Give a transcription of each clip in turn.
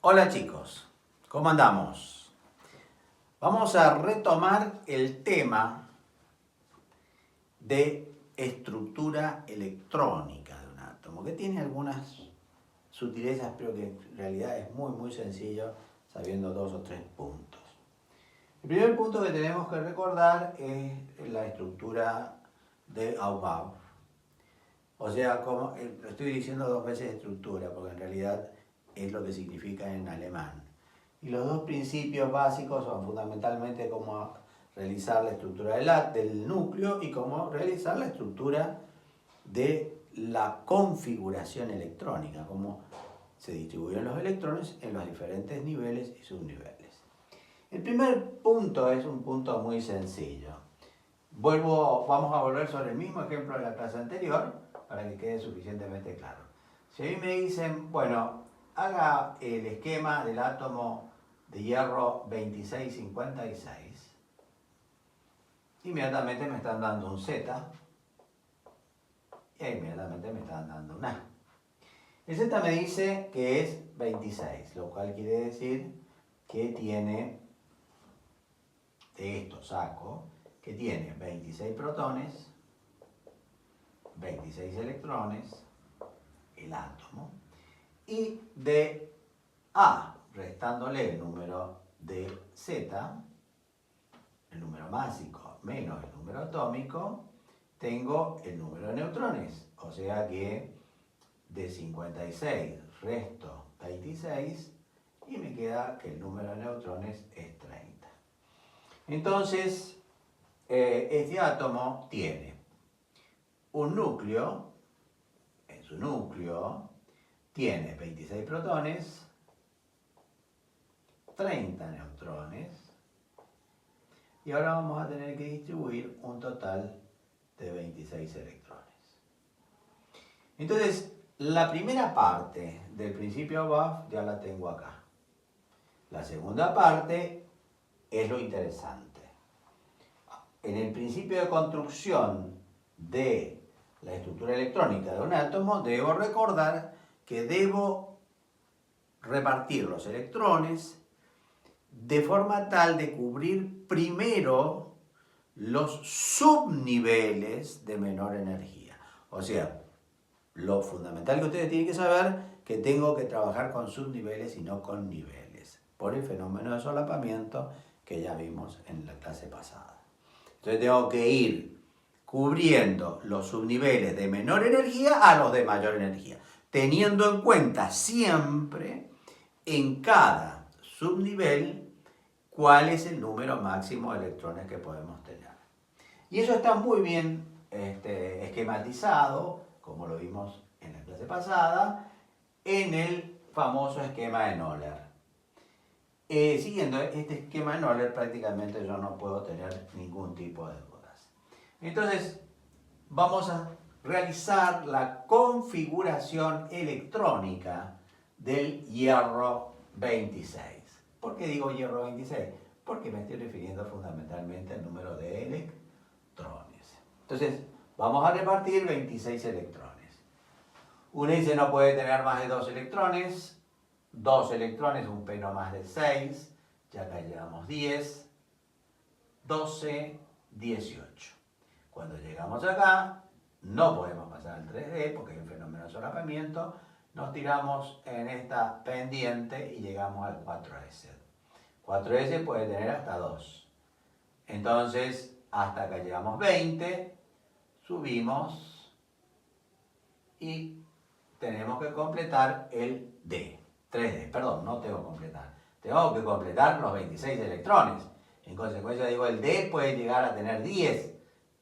Hola chicos, ¿cómo andamos? Vamos a retomar el tema de estructura electrónica de un átomo, que tiene algunas sutilezas, pero que en realidad es muy sencillo sabiendo dos o tres puntos. El primer punto que tenemos que recordar es la estructura de Aufbau. O sea, como estoy diciendo dos veces estructura, porque en realidad es lo que significa en alemán. Y los dos principios básicos son fundamentalmente cómo realizar la estructura del núcleo y cómo realizar la estructura de la configuración electrónica, cómo se distribuyen los electrones en los diferentes niveles y subniveles. El primer punto es un punto muy sencillo. Vamos a volver sobre el mismo ejemplo de la clase anterior para que quede suficientemente claro. Si a mí me dicen, bueno, haga el esquema del átomo de hierro 2656, inmediatamente me están dando un Z y inmediatamente me están dando un A. El Z me dice que es 26, lo cual quiere decir que tiene, de esto saco, que tiene 26 protones, 26 electrones, el átomo, y de A, restándole el número de Z, el número másico menos el número atómico, tengo el número de neutrones. O sea que de 56 resto 26 y me queda que el número de neutrones es 30. Entonces, este átomo tiene un núcleo, en su núcleo tiene 26 protones, 30 neutrones, y ahora vamos a tener que distribuir un total de 26 electrones. Entonces, la primera parte del principio Buff ya la tengo acá. La segunda parte es lo interesante. En el principio de construcción de la estructura electrónica de un átomo, debo recordar que debo repartir los electrones de forma tal de cubrir primero los subniveles de menor energía. O sea, lo fundamental que ustedes tienen que saber que tengo que trabajar con subniveles y no con niveles, por el fenómeno de solapamiento que ya vimos en la clase pasada. Entonces tengo que ir cubriendo los subniveles de menor energía a los de mayor energía, teniendo en cuenta siempre en cada subnivel cuál es el número máximo de electrones que podemos tener. Y eso está muy bien esquematizado, como lo vimos en la clase pasada, en el famoso esquema de Noller. Siguiendo este esquema de Noller, prácticamente yo no puedo tener ningún tipo de dudas. Entonces, vamos a realizar la configuración electrónica del hierro 26. ¿Por qué digo hierro 26? Porque me estoy refiriendo fundamentalmente al número de electrones. Entonces, vamos a repartir 26 electrones. Un S no puede tener más de 2 electrones. 2 electrones, un P no más de 6. Ya acá llevamos 10, 12, 18. Cuando llegamos acá, no podemos pasar al 3D porque hay un fenómeno de solapamiento. Nos tiramos en esta pendiente y llegamos al 4S. 4S puede tener hasta 2. Entonces, hasta acá llegamos 20, subimos y tenemos que completar el D. 3D, perdón, no tengo que completar. Tengo que completar los 26 electrones. En consecuencia, digo, el D puede llegar a tener 10.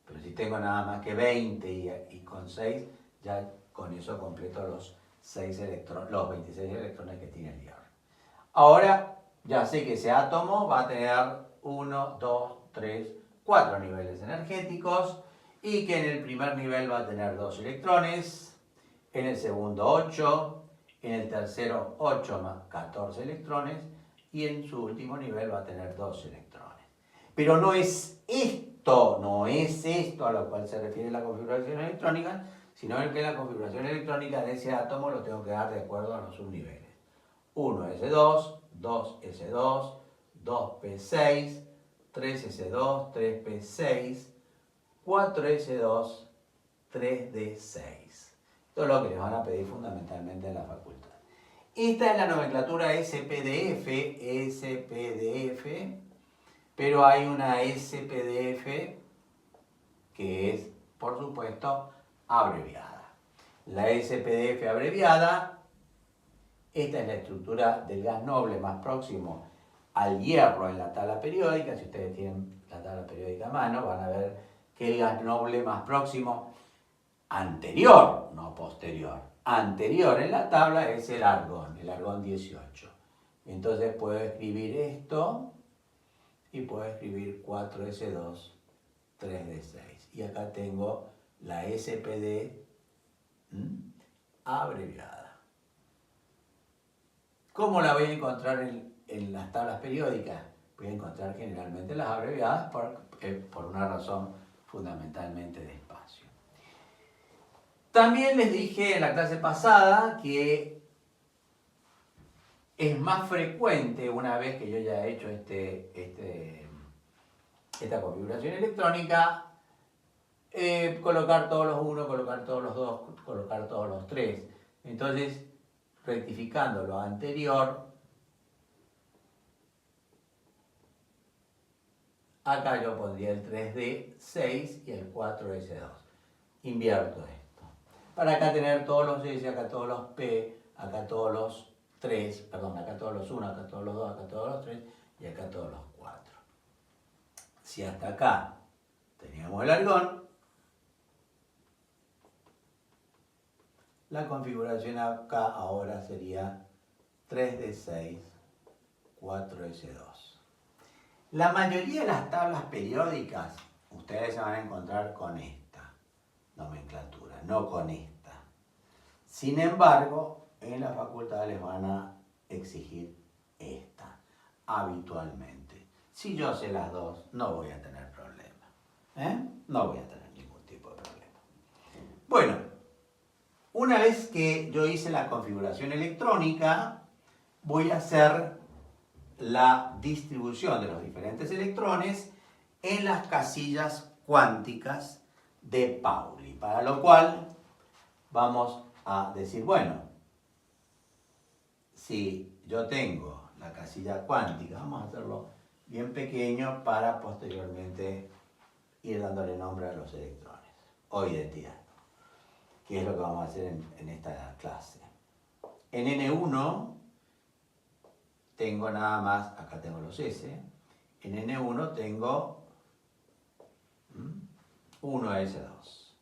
Pero si tengo nada más que 20 y con 6, ya con eso completo los 26 electrones que tiene el hierro. Ahora ya sé que ese átomo va a tener 1, 2, 3, 4 niveles energéticos y que en el primer nivel va a tener 2 electrones, en el segundo 8, en el tercero 8 más 14 electrones y en su último nivel va a tener 2 electrones. Pero no es esto a lo cual se refiere la configuración electrónica, sino que la configuración electrónica de ese átomo lo tengo que dar de acuerdo a los subniveles. Uno es 1s2, 2s2, 2p6, 3s2, 3p6, 4s2, 3d6. Esto es lo que les van a pedir fundamentalmente en la facultad. Esta es la nomenclatura SPDF, pero hay una SPDF que es, por supuesto, abreviada. La SPDF abreviada, esta es la estructura del gas noble más próximo al hierro en la tabla periódica. Si ustedes tienen la tabla periódica a mano, van a ver que el gas noble más próximo anterior, no posterior, anterior en la tabla es el argón 18. Entonces puedo escribir esto y puedo escribir 4s2, 3d6. Y acá tengo la SPD abreviada. ¿Cómo la voy a encontrar en las tablas periódicas? Voy a encontrar generalmente las abreviadas por una razón fundamentalmente de espacio. También les dije en la clase pasada que es más frecuente, una vez que yo ya he hecho esta configuración electrónica, colocar todos los 1, colocar todos los 2, colocar todos los 3. Entonces, rectificando lo anterior, acá yo pondría el 3D6 y el 4S2. Invierto esto. Para acá tener todos los S, acá todos los P, acá todos los 3, perdón, acá todos los 1, acá todos los 2, acá todos los 3 y acá todos los 4. Si hasta acá teníamos el argón, la configuración acá ahora sería 3D6, 4S2. La mayoría de las tablas periódicas ustedes se van a encontrar con esta nomenclatura, no con esta. Sin embargo, en la facultad les van a exigir esta, habitualmente. Si yo sé las dos, no voy a tener problema. No voy a tener ningún tipo de problema. Bueno, una vez que yo hice la configuración electrónica, voy a hacer la distribución de los diferentes electrones en las casillas cuánticas de Pauli, para lo cual vamos a decir, bueno, si yo tengo la casilla cuántica, vamos a hacerlo bien pequeño para posteriormente ir dándole nombre a los electrones o identidad, que es lo que vamos a hacer en esta clase. En N1 tengo nada más, acá tengo los S, en N1 tengo 1s2.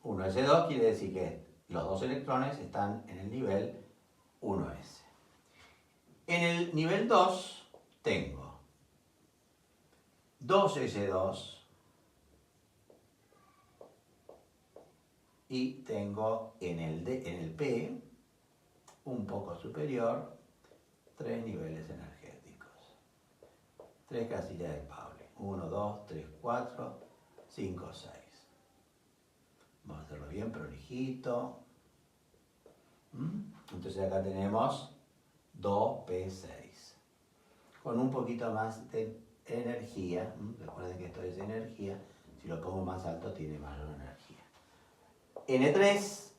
1s2 quiere decir que los dos electrones están en el nivel 1s. En el nivel 2 tengo 2s2 y tengo en el P, un poco superior, 3 niveles energéticos. 3 casillas de Pauli. 1, 2, 3, 4, 5, 6. Vamos a hacerlo bien prolijito. Entonces acá tenemos 2P6. Con un poquito más de energía. Recuerden que esto es energía. Si lo pongo más alto tiene mayor energía. N3.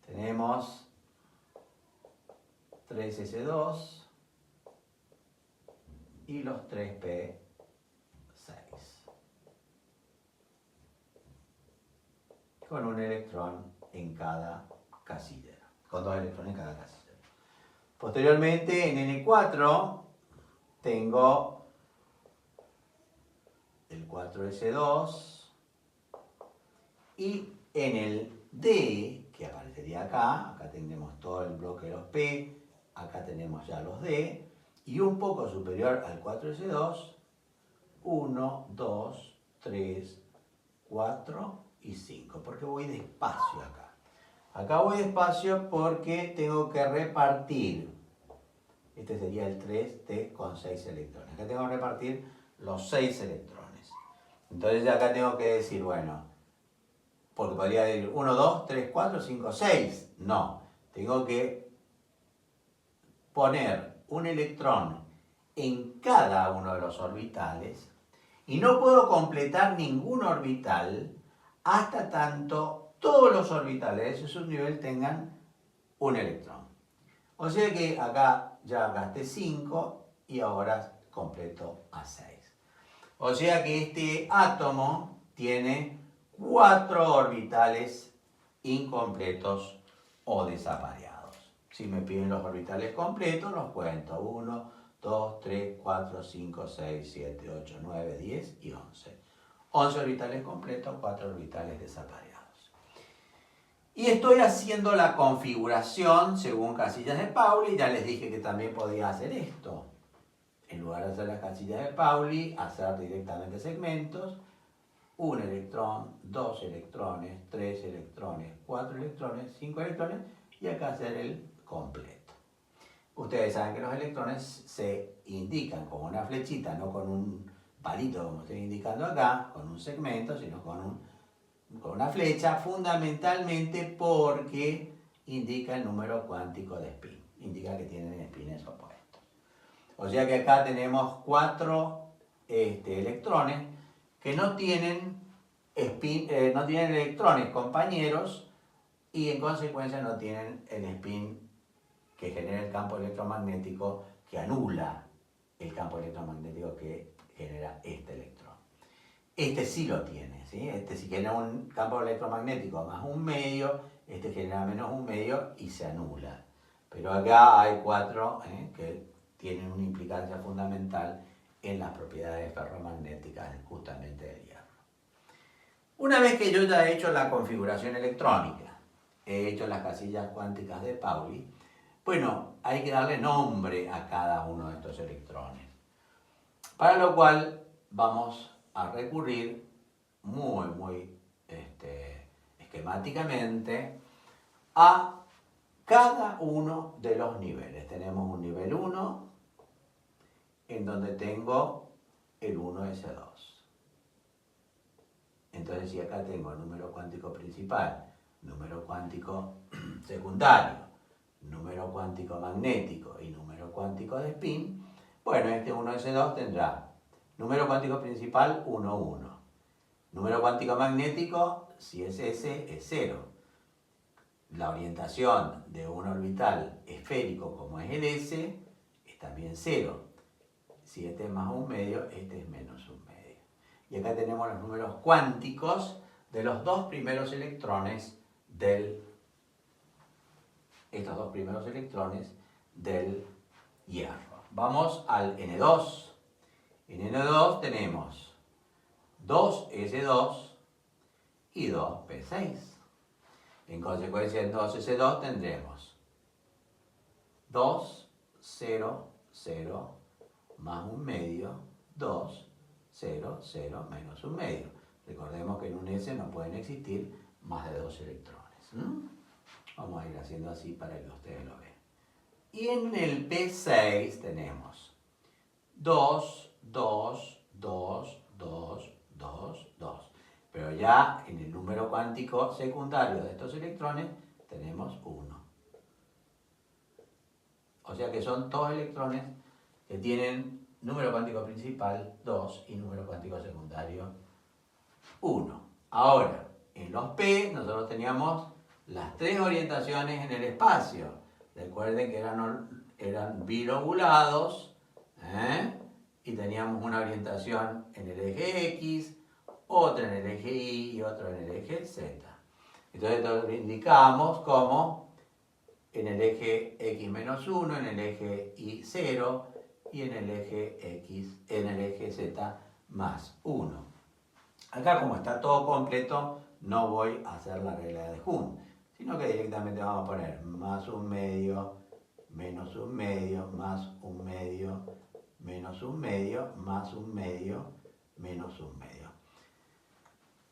Tenemos 3S2 y los 3P6. Con un electrón en cada casillero, con 2 electrones en cada casillero. Posteriormente, en N4 tengo el 4S2 y en el D, que aparecería acá tenemos todo el bloque de los P, acá tenemos ya los D, y un poco superior al 4S2, 1, 2, 3, 4 y 5, porque voy despacio acá. Acá voy despacio porque tengo que repartir, este sería el 3T con 6 electrones. Acá tengo que repartir los 6 electrones. Entonces acá tengo que decir, bueno, porque podría decir 1, 2, 3, 4, 5, 6. No, tengo que poner un electrón en cada uno de los orbitales y no puedo completar ningún orbital hasta tanto todos los orbitales de ese subnivel tengan un electrón. O sea que acá ya gasté 5 y ahora completo a 6. O sea que este átomo tiene 4 orbitales incompletos o desapareados. Si me piden los orbitales completos, los cuento. 1, 2, 3, 4, 5, 6, 7, 8, 9, 10 y 11. 11 orbitales completos, 4 orbitales desapareados. Y estoy haciendo la configuración según casillas de Pauli. Ya les dije que también podía hacer esto. En lugar de hacer las casillas de Pauli, hacer directamente segmentos. 1 electrón, 2 electrones, 3 electrones, 4 electrones, 5 electrones y acá hacer el completo. Ustedes saben que los electrones se indican con una flechita, no con un palito como estoy indicando acá, con un segmento, sino con una flecha, fundamentalmente porque indica el número cuántico de spin, indica que tienen spines opuestos. O sea que acá tenemos 4 electrones que no tienen electrones compañeros y en consecuencia no tienen el spin que genera el campo electromagnético que anula el campo electromagnético que genera este electrón. Este sí lo tiene, ¿sí? Este sí genera un campo electromagnético más un medio, este genera menos un medio y se anula. Pero acá hay 4 que tienen una implicancia fundamental en las propiedades ferromagnéticas justamente del hierro. Una vez que yo ya he hecho la configuración electrónica, he hecho las casillas cuánticas de Pauli, bueno, hay que darle nombre a cada uno de estos electrones. Para lo cual vamos a recurrir muy esquemáticamente a cada uno de los niveles. Tenemos un nivel 1 en donde tengo el 1s2. Entonces, si acá tengo el número cuántico principal, número cuántico secundario, número cuántico magnético y número cuántico de spin, bueno, este 1s2 tendrá número cuántico principal 1, 1. Número cuántico magnético, si es S, es 0. La orientación de un orbital esférico como es el S, es también 0. Si este es más un medio, este es menos un medio. Y acá tenemos los números cuánticos de los dos primeros electrones estos dos primeros electrones del hierro. Vamos al N2. En N2 tenemos 2S2 y 2P6. En consecuencia, en 2S2 tendremos 2, 0, 0, más un medio, 2, 0, 0, menos un medio. Recordemos que en un S no pueden existir más de 2 electrones. Vamos a ir haciendo así para que ustedes lo vean. Y en el P6 tenemos 2, 2, 2, 2, 2, 2. Pero ya en el número cuántico secundario de estos electrones tenemos 1. O sea que son 2 electrones que tienen número cuántico principal 2 y número cuántico secundario 1. Ahora, en los P nosotros teníamos las 3 orientaciones en el espacio. Recuerden que eran bilobulados, y teníamos una orientación en el eje X, otra en el eje Y y otra en el eje Z. Entonces lo indicamos como en el eje X-1, en el eje Y0 y en el eje Z más 1. Acá, como está todo completo, no voy a hacer la regla de Hund, sino que directamente vamos a poner más un medio, menos un medio, más un medio, menos un medio, más un medio, menos un medio.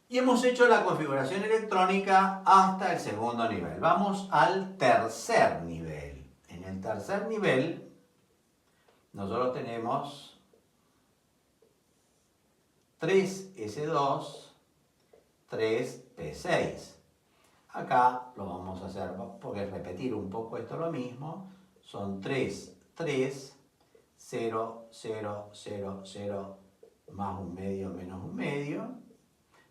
Y hemos hecho la configuración electrónica hasta el segundo nivel. Vamos al tercer nivel. En el tercer nivel, nosotros tenemos 3S2, 3P6. Acá lo vamos a hacer, porque repetir un poco esto lo mismo, son 3 3, 0, 0, 0, 0, más un medio menos un medio.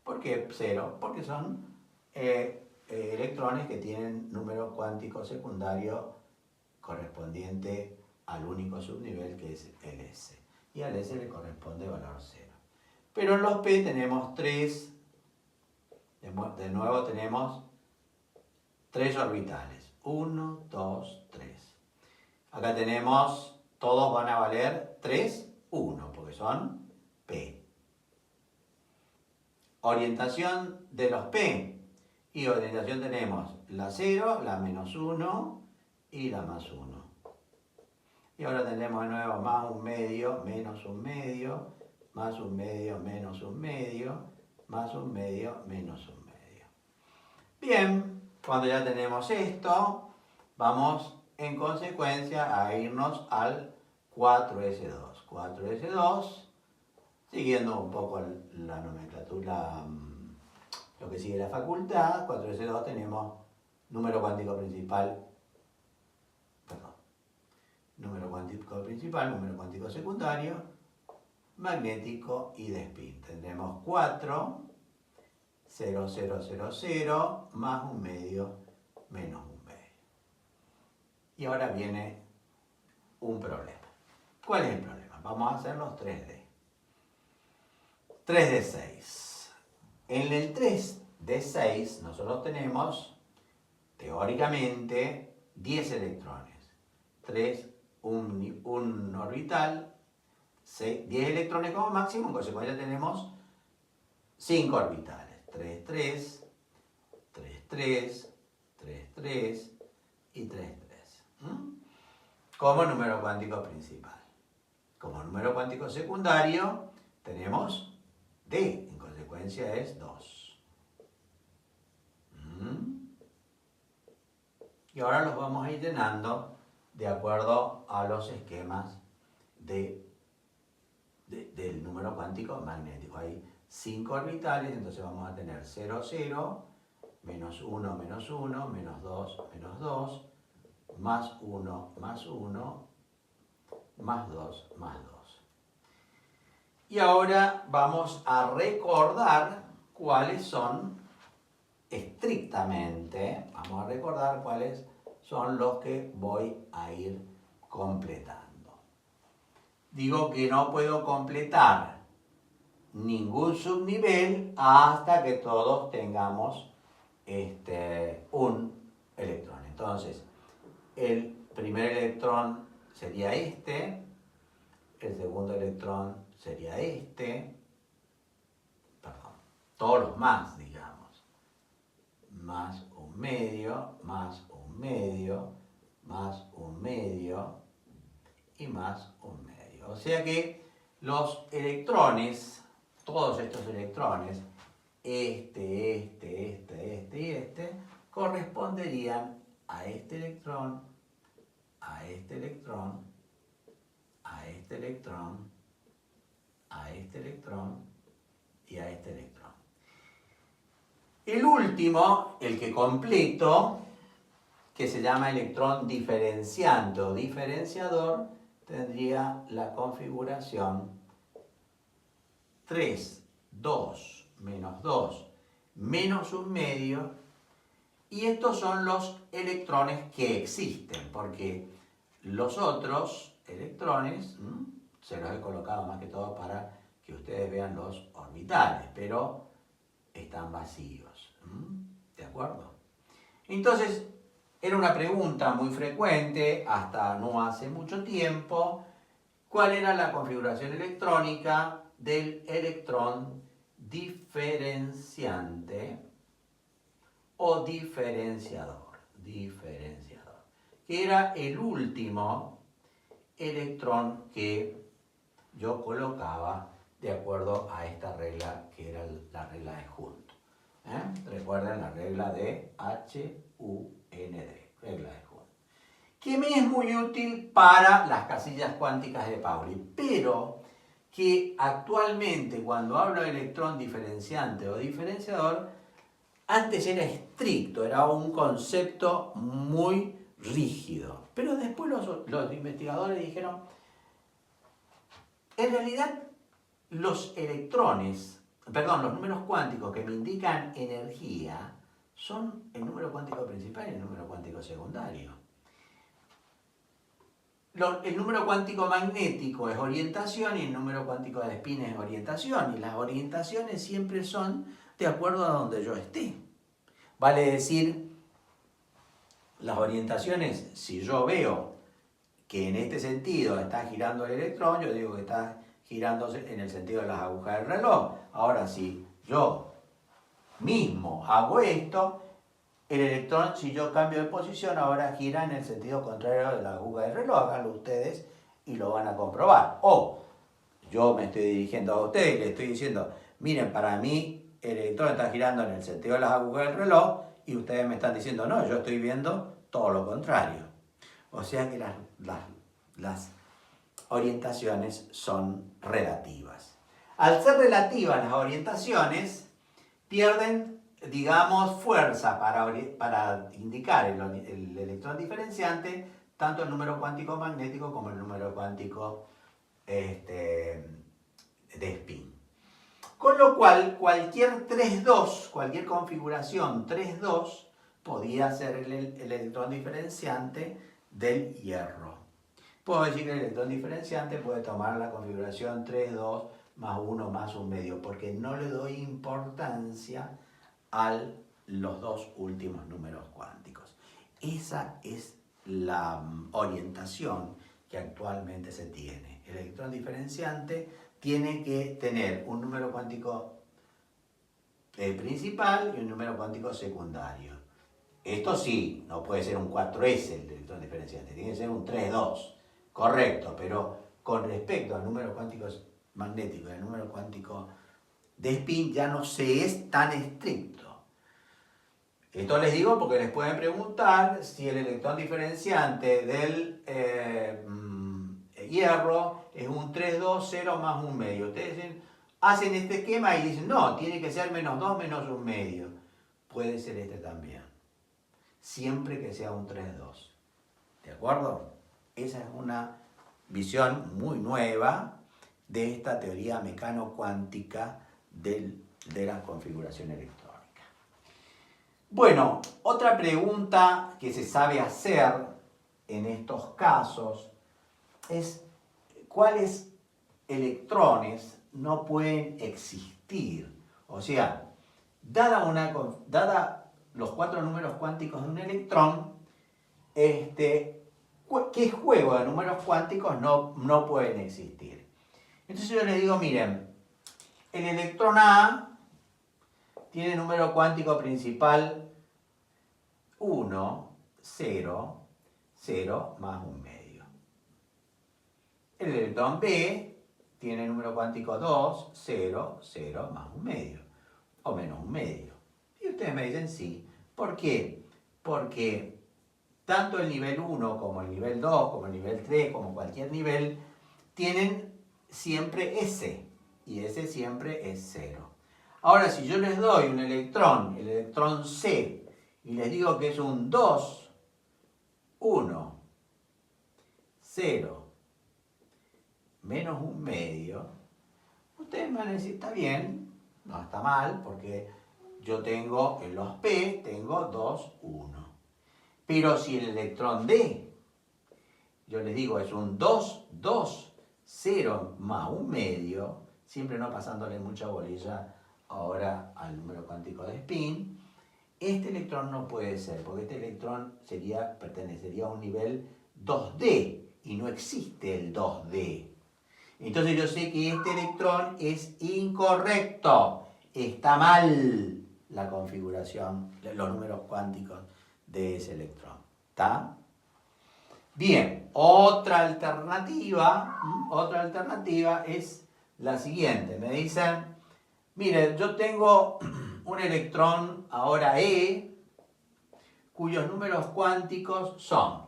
¿Por qué 0? Porque son electrones que tienen número cuántico secundario correspondiente al único subnivel que es el S. Y al S le corresponde valor 0. Pero en los P tenemos 3, de nuevo tenemos 3 orbitales. 1, 2, 3. Acá tenemos, todos van a valer 3, 1, porque son P. Orientación de los P. Y orientación tenemos la 0, la menos 1 y la más 1. Y ahora tenemos de nuevo más un medio, menos un medio, más un medio, menos un medio, más un medio, menos un medio. Bien, cuando ya tenemos esto, vamos en consecuencia a irnos al 4S2. 4S2, siguiendo un poco la nomenclatura, lo que sigue la facultad, 4S2 tenemos número cuántico principal, número cuántico principal, número cuántico secundario, magnético y de spin. Tendremos 4, 0, 0, 0, 0, más un medio, menos un medio. Y ahora viene un problema. ¿Cuál es el problema? Vamos a hacer los 3D. 3 de 6. En el 3 de 6 nosotros tenemos, teóricamente, 10 electrones. 3, un orbital, 10 electrones como máximo, en consecuencia tenemos 5 orbitales. 3, 3, 3, 3, 3, 3 y 3, 3. Como número cuántico principal. Como número cuántico secundario tenemos D, en consecuencia es 2. Y ahora los vamos a ir llenando de acuerdo a los esquemas del número cuántico magnético. Hay 5 orbitales, entonces vamos a tener 0, 0, menos 1, menos 1, menos 2, menos 2, más 1, más 1, más 2, más 2. Y ahora vamos a recordar cuáles son estrictamente, vamos a recordar cuáles son los que voy a ir completando. Digo que no puedo completar ningún subnivel hasta que todos tengamos un electrón. Entonces, el primer electrón sería este, el segundo electrón sería todos los más, digamos, más un medio, más un medio, más un medio y más un medio. O sea que los electrones, todos estos electrones, y corresponderían a este electrón, a este electrón, a este electrón, a este electrón y a este electrón. El último, el que completo, que se llama electrón diferenciante o diferenciador, tendría la configuración 3, 2, menos 2, menos un medio, y estos son los electrones que existen, porque los otros electrones, se los he colocado más que todo para que ustedes vean los orbitales, pero están vacíos, ¿de acuerdo? Entonces, era una pregunta muy frecuente, hasta no hace mucho tiempo, ¿cuál era la configuración electrónica del electrón diferenciante o diferenciador? Diferenciador, que era el último electrón que yo colocaba de acuerdo a esta regla, que era la regla de Hund. Recuerden la regla de H-U-N-D, regla de Hund, que me es muy útil para las casillas cuánticas de Pauli, pero que actualmente cuando hablo de electrón diferenciante o diferenciador, antes era estricto, era un concepto muy rígido. Pero después los investigadores dijeron, en realidad los números cuánticos que me indican energía son el número cuántico principal y el número cuántico secundario. El número cuántico magnético es orientación y el número cuántico de spin es orientación. Y las orientaciones siempre son de acuerdo a donde yo esté. Vale decir, las orientaciones, si yo veo que en este sentido está girando el electrón, yo digo que está girándose en el sentido de las agujas del reloj. Ahora, si yo mismo hago esto, el electrón, si yo cambio de posición, ahora gira en el sentido contrario de la aguja del reloj. Háganlo ustedes y lo van a comprobar. O yo me estoy dirigiendo a ustedes y les estoy diciendo, miren, para mí el electrón está girando en el sentido de las agujas del reloj y ustedes me están diciendo, no, yo estoy viendo todo lo contrario. O sea que las orientaciones son relativas. Al ser relativas las orientaciones, pierden, digamos, fuerza para indicar el electrón diferenciante, tanto el número cuántico magnético como el número cuántico de spin. Con lo cual, cualquier 3,2, cualquier configuración 3,2, podía ser el electrón diferenciante del hierro. Puedo decir que el electrón diferenciante puede tomar la configuración 3,2 más 1 más 1 medio, porque no le doy importancia a los dos últimos números cuánticos. Esa es la orientación que actualmente se tiene. El electrón diferenciante tiene que tener un número cuántico principal y un número cuántico secundario. Esto sí, no puede ser un 4S el electrón diferenciante, tiene que ser un 3,2. Correcto, pero con respecto al número cuántico magnético y al número cuántico de spin ya no se es tan estricto. Esto les digo porque les pueden preguntar si el electrón diferenciante del hierro es un 3,2, 0 más 1 medio. Ustedes dicen, hacen este esquema y dicen, no, tiene que ser menos 2 menos 1 medio. Puede ser este también, siempre que sea un 3,2. ¿De acuerdo? Esa es una visión muy nueva de esta teoría mecano-cuántica de la configuración electrónica. Bueno, otra pregunta que se sabe hacer en estos casos es cuáles electrones no pueden existir. O sea, dada los 4 números cuánticos de un electrón, ¿qué juego de números cuánticos no pueden existir? Entonces yo les digo, miren, el electrón A tiene número cuántico principal 1, 0, 0 más 1 medio. El electrón B tiene número cuántico 2, 0, 0 más 1 medio. O menos 1 medio. Y ustedes me dicen sí. ¿Por qué? Porque tanto el nivel 1 como el nivel 2, como el nivel 3, como cualquier nivel, tienen siempre S. Y ese siempre es 0. Ahora, si yo les doy un electrón, el electrón C, y les digo que es un 2, 1, 0, menos 1 medio, ustedes me van a decir, está bien, no está mal, porque yo tengo en los P, tengo 2, 1. Pero si el electrón D, yo les digo, es un 2, 2, 0 más 1 medio, siempre no pasándole mucha bolilla ahora al número cuántico de spin, este electrón no puede ser, porque este electrón pertenecería a un nivel 2D y no existe el 2D. Entonces yo sé que este electrón es incorrecto, está mal la configuración, los números cuánticos de ese electrón. ¿Está? Bien, otra alternativa es la siguiente. Me dicen, miren, yo tengo un electrón ahora E, cuyos números cuánticos son,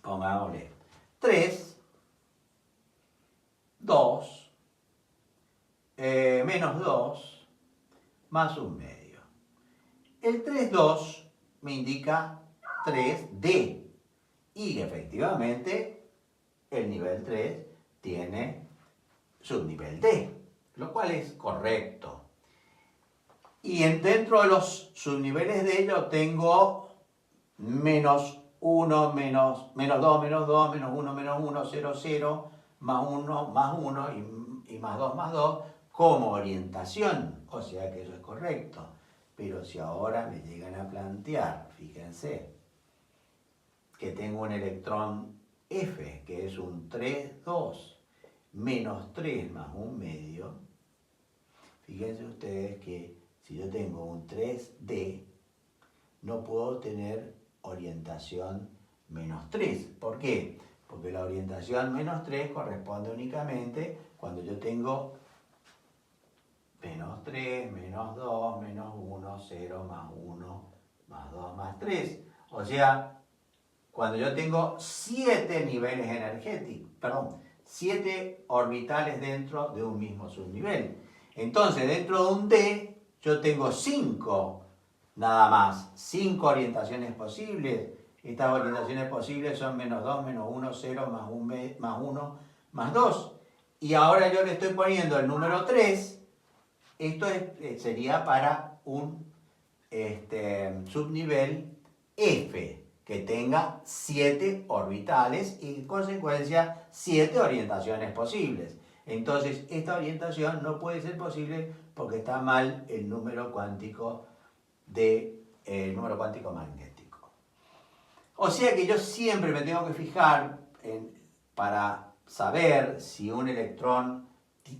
pongámosle, 3, 2, menos 2, más 1 medio. El 3,2 me indica 3D. Y efectivamente el nivel 3 tiene subnivel D, lo cual es correcto. Y dentro de los subniveles D yo tengo menos 1, menos 2, menos 2, menos 1, menos 1, 0, 0, más 1 y más 2 como orientación. O sea que eso es correcto. Pero si ahora me llegan a plantear, fíjense, que tengo un electrón F, que es un 3, 2, menos 3 más un medio, fíjense ustedes que si yo tengo un 3D, no puedo tener orientación menos 3. ¿Por qué? Porque la orientación menos 3 corresponde únicamente cuando yo tengo menos 3, menos 2, menos 1, 0, más 1, más 2, más 3. O sea, cuando yo tengo 7 niveles energéticos, 7 orbitales dentro de un mismo subnivel. Entonces, dentro de un D, yo tengo 5 nada más, 5 orientaciones posibles. Estas orientaciones posibles son menos 2, menos 1, 0, más 1, más 2. Y ahora yo le estoy poniendo el número 3. Esto sería para un subnivel F, que tenga 7 orbitales y en consecuencia 7 orientaciones posibles. Entonces, esta orientación no puede ser posible porque está mal el número cuántico magnético. O sea que yo siempre me tengo que fijar para saber si un electrón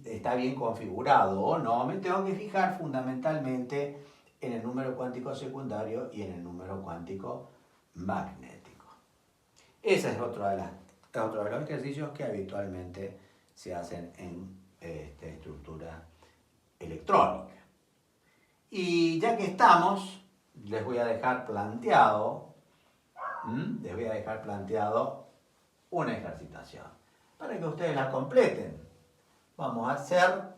está bien configurado o no, me tengo que fijar fundamentalmente en el número cuántico secundario y en el número cuántico magnético. Ese es otro de los ejercicios que habitualmente se hacen en estructura electrónica. Y ya que estamos, les voy a dejar planteado una ejercitación para que ustedes la completen. Vamos a hacer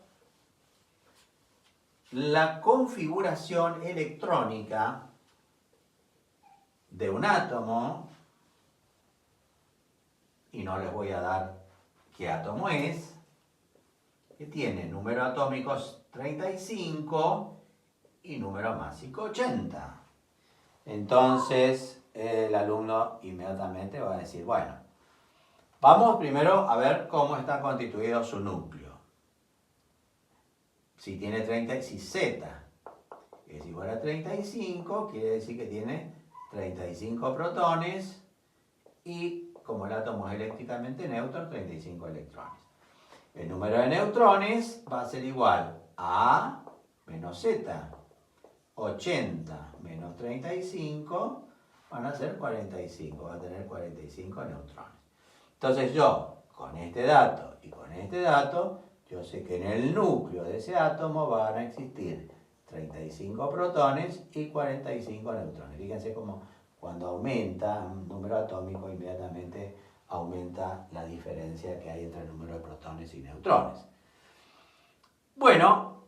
la configuración electrónica de un átomo, y no les voy a dar qué átomo es, que tiene número atómicos 35 y número másico 80. Entonces el alumno inmediatamente va a decir, bueno, vamos primero a ver cómo está constituido su núcleo. Si tiene 30, si Z es igual a 35, quiere decir que tiene 35 protones y como el átomo es eléctricamente neutro, 35 electrones. El número de neutrones va a ser igual a menos Z. 80 menos 35 van a ser 45, va a tener 45 neutrones. Entonces yo, con este dato y con este dato, yo sé que en el núcleo de ese átomo van a existir 35 protones y 45 neutrones. Fíjense cómo cuando aumenta un número atómico, inmediatamente aumenta la diferencia que hay entre el número de protones y neutrones. Bueno,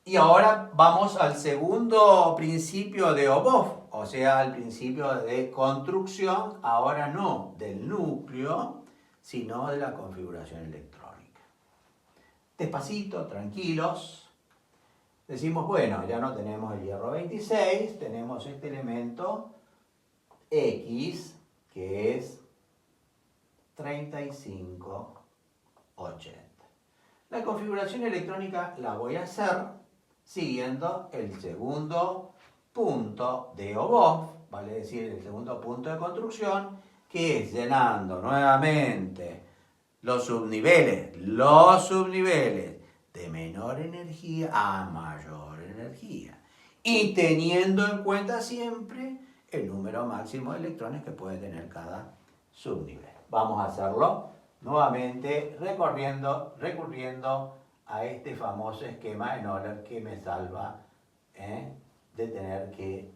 y ahora vamos al segundo principio de Oboff, o sea, al principio de construcción, ahora no del núcleo, sino de la configuración electrónica. Despacito, tranquilos, decimos, bueno, ya no tenemos el hierro 26, tenemos este elemento X, que es 3580. La configuración electrónica la voy a hacer siguiendo el segundo punto de Oboff, vale decir, el segundo punto de construcción, que es llenando nuevamente los subniveles de menor energía a mayor energía y teniendo en cuenta siempre el número máximo de electrones que puede tener cada subnivel. Vamos a hacerlo nuevamente recurriendo a este famoso esquema de Noller que me salva de tener que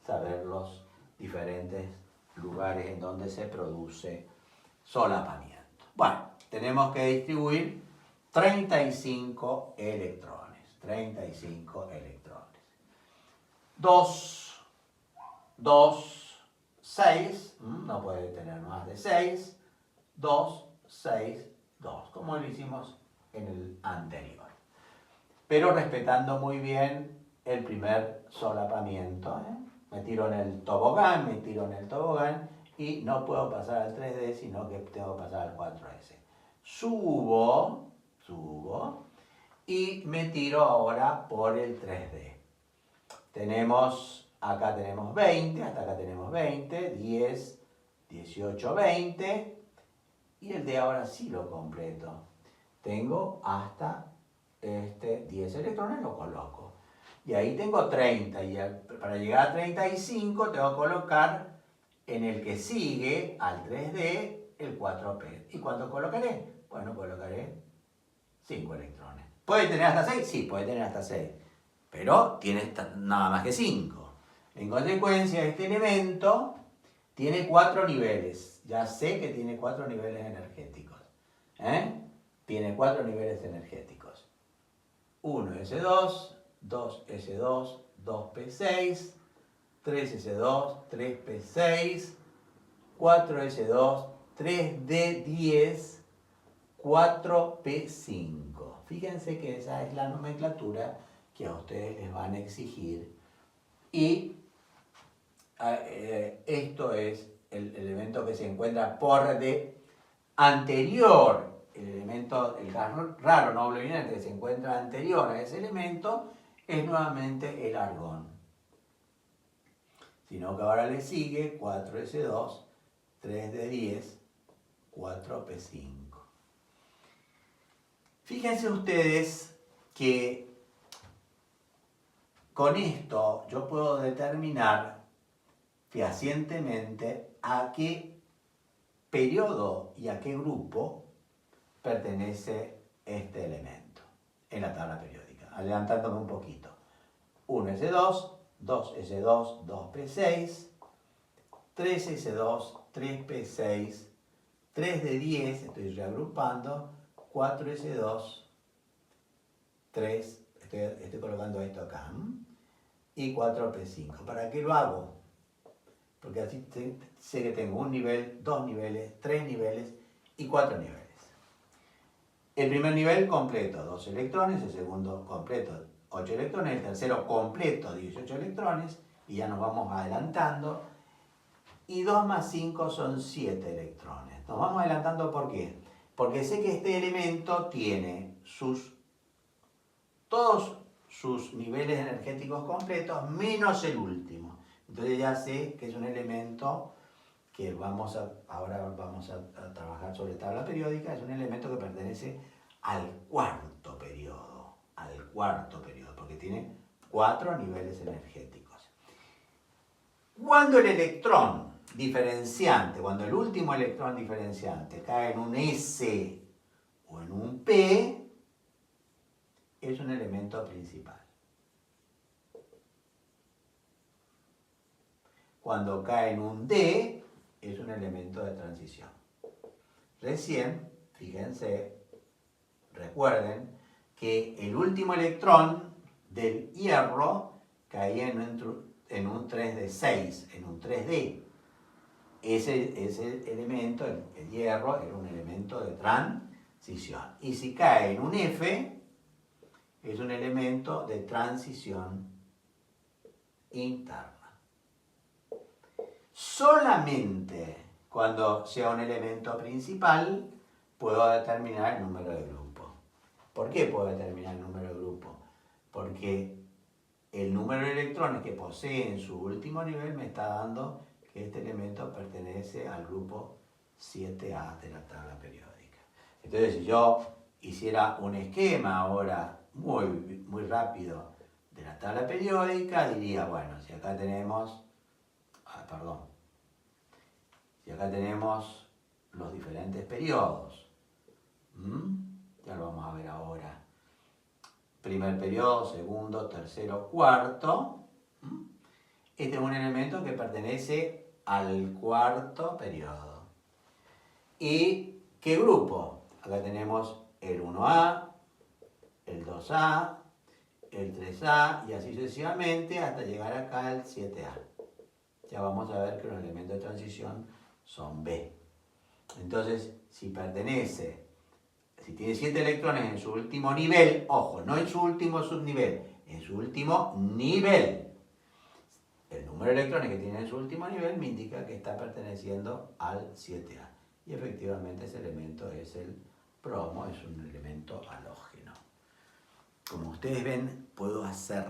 saber los diferentes lugares en donde se produce solapamiento. Bueno, tenemos que distribuir 35 electrones. 2, 2, 6, no puede tener más de 6, 2, 6, 2, como lo hicimos en el anterior. Pero respetando muy bien el primer solapamiento. Me tiro en el tobogán, y no puedo pasar al 3D, sino que tengo que pasar al 4S. Subo, y me tiro ahora por el 3D. Acá tenemos 20, hasta acá tenemos 20, 10, 18, 20, y el D ahora sí lo completo. Tengo hasta 10 electrones, lo coloco. Y ahí tengo 30, y para llegar a 35 tengo que colocar en el que sigue al 3D el 4P. ¿Y cuánto colocaré? Bueno, colocaré 5 electrones. ¿Puede tener hasta 6? Sí, puede tener hasta 6. Pero tiene nada más que 5. En consecuencia, este elemento tiene 4 niveles. Ya sé que tiene 4 niveles energéticos. Tiene 4 niveles energéticos. 1S2, 2S2, 2P6, 3S2, 3P6, 4S2, 3D10, 4P5. Fíjense que esa es la nomenclatura que a ustedes les van a exigir. Y esto es el elemento que se encuentra por de anterior. El elemento, el gas raro no bluminante que se encuentra anterior a ese elemento es nuevamente el argón. Sino que ahora le sigue 4S2, 3D10, 4P5. Fíjense ustedes que con esto yo puedo determinar fehacientemente a qué periodo y a qué grupo pertenece este elemento en la tabla periódica. Adelantándome un poquito. 1S2, 2S2, 2P6, 3S2, 3P6, 3D10, estoy reagrupando, 4S2, 3, estoy colocando esto acá, y 4P5. ¿Para qué lo hago? Porque así sé que tengo un nivel, 2 niveles, 3 niveles y 4 niveles. El primer nivel completo, 2 electrones, el segundo completo, 8 electrones, el tercero completo, 18 electrones, y ya nos vamos adelantando. Y 2 más 5 son 7 electrones. Nos vamos adelantando, ¿por qué? Porque sé que este elemento tiene todos sus niveles energéticos completos, menos el último. Entonces ya sé que es un elemento que ahora vamos a trabajar sobre tabla periódica, es un elemento que pertenece al cuarto periodo, porque tiene 4 niveles energéticos. Cuando el electrón diferenciante, cuando el último electrón diferenciante cae en un S o en un P, es un elemento principal. Cuando cae en un D, es un elemento de transición. Recién, fíjense, recuerden que el último electrón del hierro caía en un 3D6, en un 3D. Ese elemento, el hierro, era un elemento de transición. Y si cae en un F, es un elemento de transición interna. Solamente cuando sea un elemento principal puedo determinar el número de grupo. ¿Por qué puedo determinar el número de grupo? Porque el número de electrones que posee en su último nivel me está dando que este elemento pertenece al grupo 7A de la tabla periódica. Entonces, si yo hiciera un esquema ahora muy rápido de la tabla periódica, diría, bueno, si acá tenemos, si acá tenemos los diferentes periodos, ya lo vamos a ver ahora. Primer periodo, segundo, tercero, cuarto. Este es un elemento que pertenece al cuarto periodo. ¿Y qué grupo? Acá tenemos el 1A, el 2A, el 3A y así sucesivamente hasta llegar acá al 7A. ya vamos a ver que los elementos de transición son B. Entonces, si tiene 7 electrones en su último nivel, ojo, no en su último subnivel, en su último nivel. El número de electrones que tiene en su último nivel me indica que está perteneciendo al 7A. Y efectivamente ese elemento es el bromo, es un elemento halógeno. Como ustedes ven, puedo hacer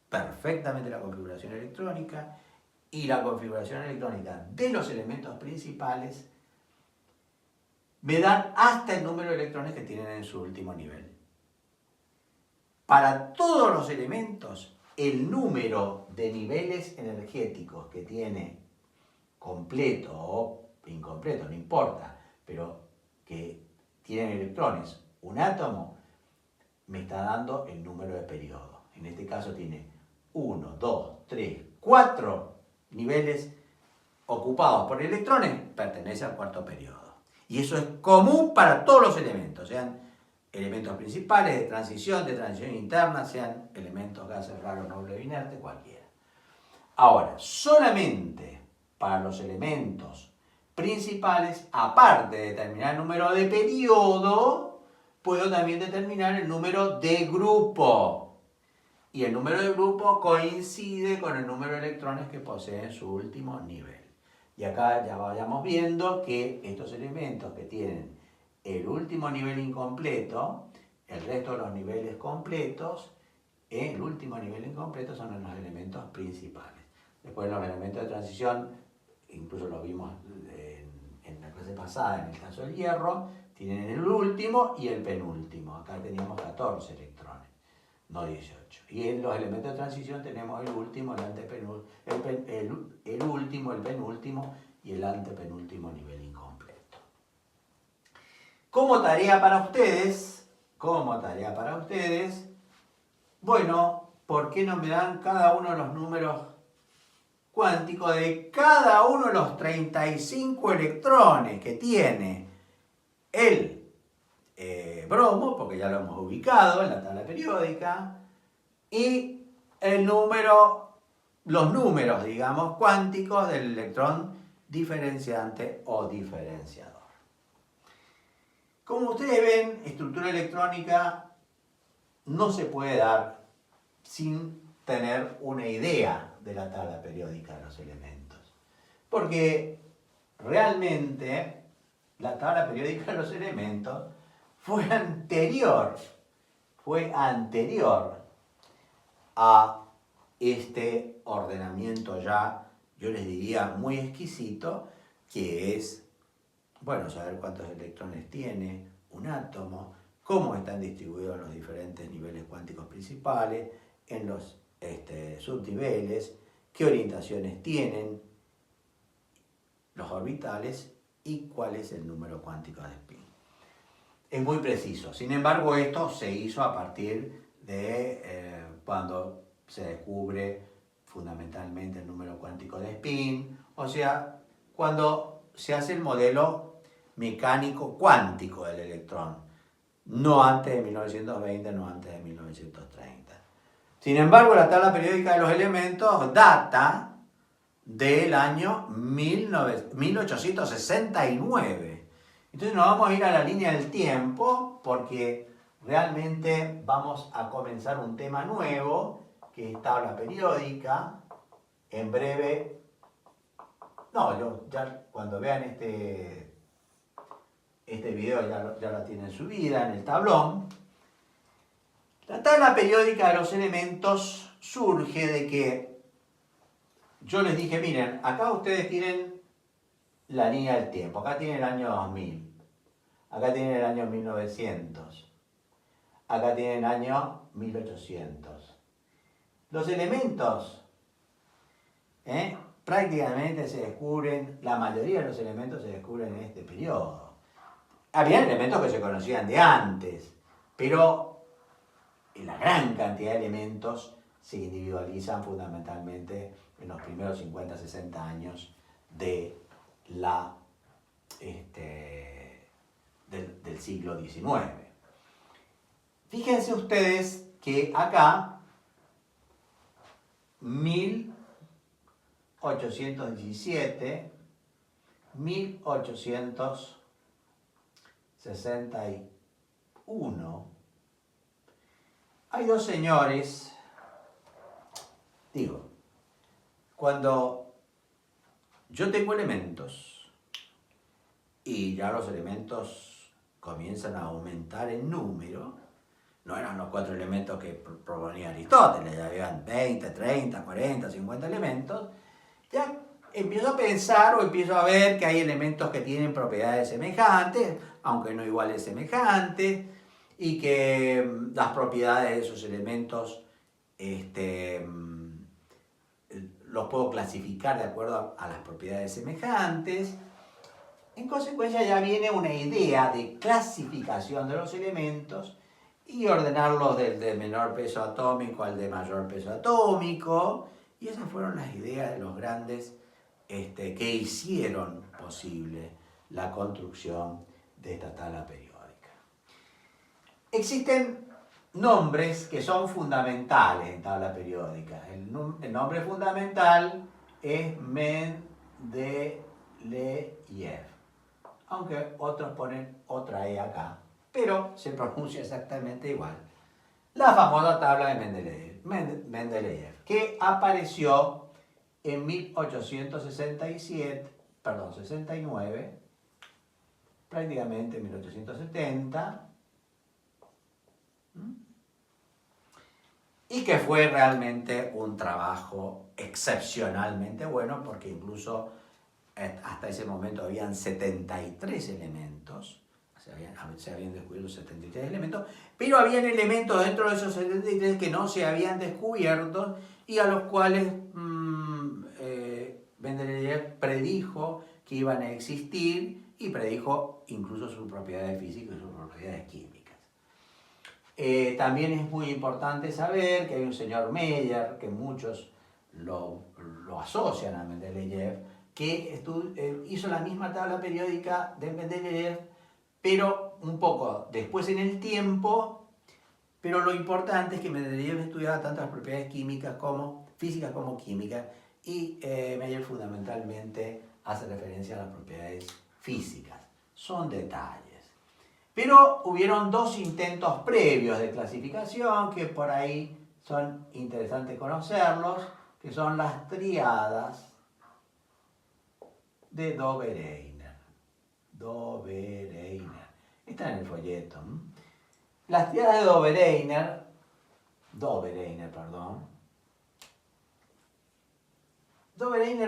perfectamente la configuración electrónica y la configuración electrónica de los elementos principales me dan hasta el número de electrones que tienen en su último nivel. Para todos los elementos, el número de niveles energéticos que tiene completo o incompleto, no importa, pero que tienen electrones, un átomo, me está dando el número de periodos. En este caso tiene 1, 2, 3, 4 niveles ocupados por electrones, pertenece al cuarto periodo. Y eso es común para todos los elementos, sean elementos principales, de transición interna, sean elementos gases raros, nobles, inertes, cualquiera. Ahora, solamente para los elementos principales, aparte de determinar el número de periodo, puedo también determinar el número de grupo. Y el número de grupo coincide con el número de electrones que posee en su último nivel. Y acá ya vayamos viendo que estos elementos que tienen el último nivel incompleto, el resto de los niveles completos, el último nivel incompleto son los elementos principales. Después los elementos de transición, incluso lo vimos en la clase pasada, en el caso del hierro, tienen el último y el penúltimo. Acá teníamos 14 electrones, no 18. Y en los elementos de transición tenemos el último, el último, el penúltimo y el antepenúltimo nivel incompleto. Como tarea para ustedes, bueno, ¿por qué no me dan cada uno de los números cuánticos de cada uno de los 35 electrones que tiene el bromo, porque ya lo hemos ubicado en la tabla periódica, y los números, digamos, cuánticos del electrón diferenciante o diferenciador? Como ustedes ven, estructura electrónica no se puede dar sin tener una idea de la tabla periódica de los elementos. Porque realmente la tabla periódica de los elementos fue anterior a este ordenamiento ya, yo les diría, muy exquisito, que es, bueno, saber cuántos electrones tiene un átomo, cómo están distribuidos los diferentes niveles cuánticos principales, en los subniveles, qué orientaciones tienen los orbitales y cuál es el número cuántico de spin. Es muy preciso. Sin embargo, esto se hizo a partir de cuando se descubre fundamentalmente el número cuántico de spin, o sea, cuando se hace el modelo mecánico cuántico del electrón, no antes de 1920, no antes de 1930. Sin embargo, la tabla periódica de los elementos data del año 1869. Entonces nos vamos a ir a la línea del tiempo porque realmente vamos a comenzar un tema nuevo que es tabla periódica. En breve, ya cuando vean este video ya la tienen subida en el tablón. La tabla periódica de los elementos surge de que yo les dije, miren, acá ustedes tienen la línea del tiempo, acá tienen el año 2000, acá tienen el año 1900, acá tienen el año 1800. Los elementos prácticamente se descubren, la mayoría de los elementos se descubren en este periodo. Había elementos que se conocían de antes, pero la gran cantidad de elementos se individualizan fundamentalmente en los primeros 50, 60 años del siglo XIX. Fíjense ustedes que acá 1817, 1861, hay dos señores, digo, cuando yo tengo elementos y ya los elementos comienzan a aumentar en número, no eran los 4 elementos que proponía Aristóteles, ya habían 20, 30, 40, 50 elementos, ya empiezo a pensar o empiezo a ver que hay elementos que tienen propiedades semejantes, aunque no iguales semejantes, y que las propiedades de esos elementos los puedo clasificar de acuerdo a las propiedades semejantes. En consecuencia ya viene una idea de clasificación de los elementos y ordenarlos del de menor peso atómico al de mayor peso atómico. Y esas fueron las ideas de los grandes que hicieron posible la construcción de esta tabla periódica. Existen nombres que son fundamentales en tabla periódica. El nombre fundamental es Mendeleev, aunque otros ponen otra E acá, pero se pronuncia exactamente igual. La famosa tabla de Mendeleev, que apareció en 69, prácticamente en 1870, y que fue realmente un trabajo excepcionalmente bueno, porque incluso hasta ese momento habían 73 elementos, se habían descubierto 73 elementos, pero habían elementos dentro de esos 73 que no se habían descubierto y a los cuales Mendeleev predijo que iban a existir y predijo incluso sus propiedades físicas y sus propiedades químicas. También es muy importante saber que hay un señor Meyer, que muchos lo asocian a Mendeleev, que hizo la misma tabla periódica de Mendeleev, pero un poco después en el tiempo, pero lo importante es que Mendeleev estudiaba tanto las propiedades químicas como físicas como químicas, y Meyer fundamentalmente hace referencia a las propiedades físicas. Son detalles. Pero hubieron dos intentos previos de clasificación que por ahí son interesantes conocerlos, que son las triadas de Dobereiner. Está en el folleto. Las triadas de Dobereiner,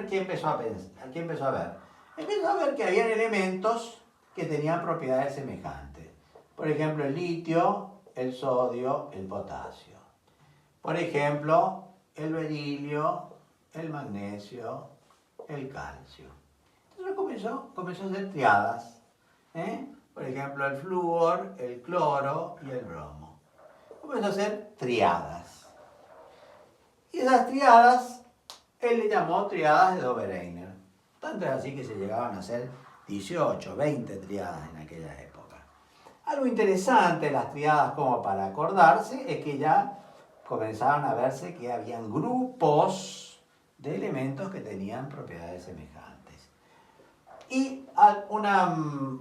¿qué empezó a pensar? ¿Qué empezó a ver? Empezó a ver que habían elementos que tenían propiedades semejantes. Por ejemplo, el litio, el sodio, el potasio. Por ejemplo, el berilio, el magnesio, el calcio. Entonces comenzó a hacer triadas. Por ejemplo, el flúor, el cloro y el bromo. Comenzó a hacer triadas. Y esas triadas, él le llamó triadas de Dobereiner. Tanto es así que se llegaban a hacer 18, 20 triadas en aquella época. Algo interesante de las triadas, como para acordarse, es que ya comenzaron a verse que habían grupos de elementos que tenían propiedades semejantes. Y una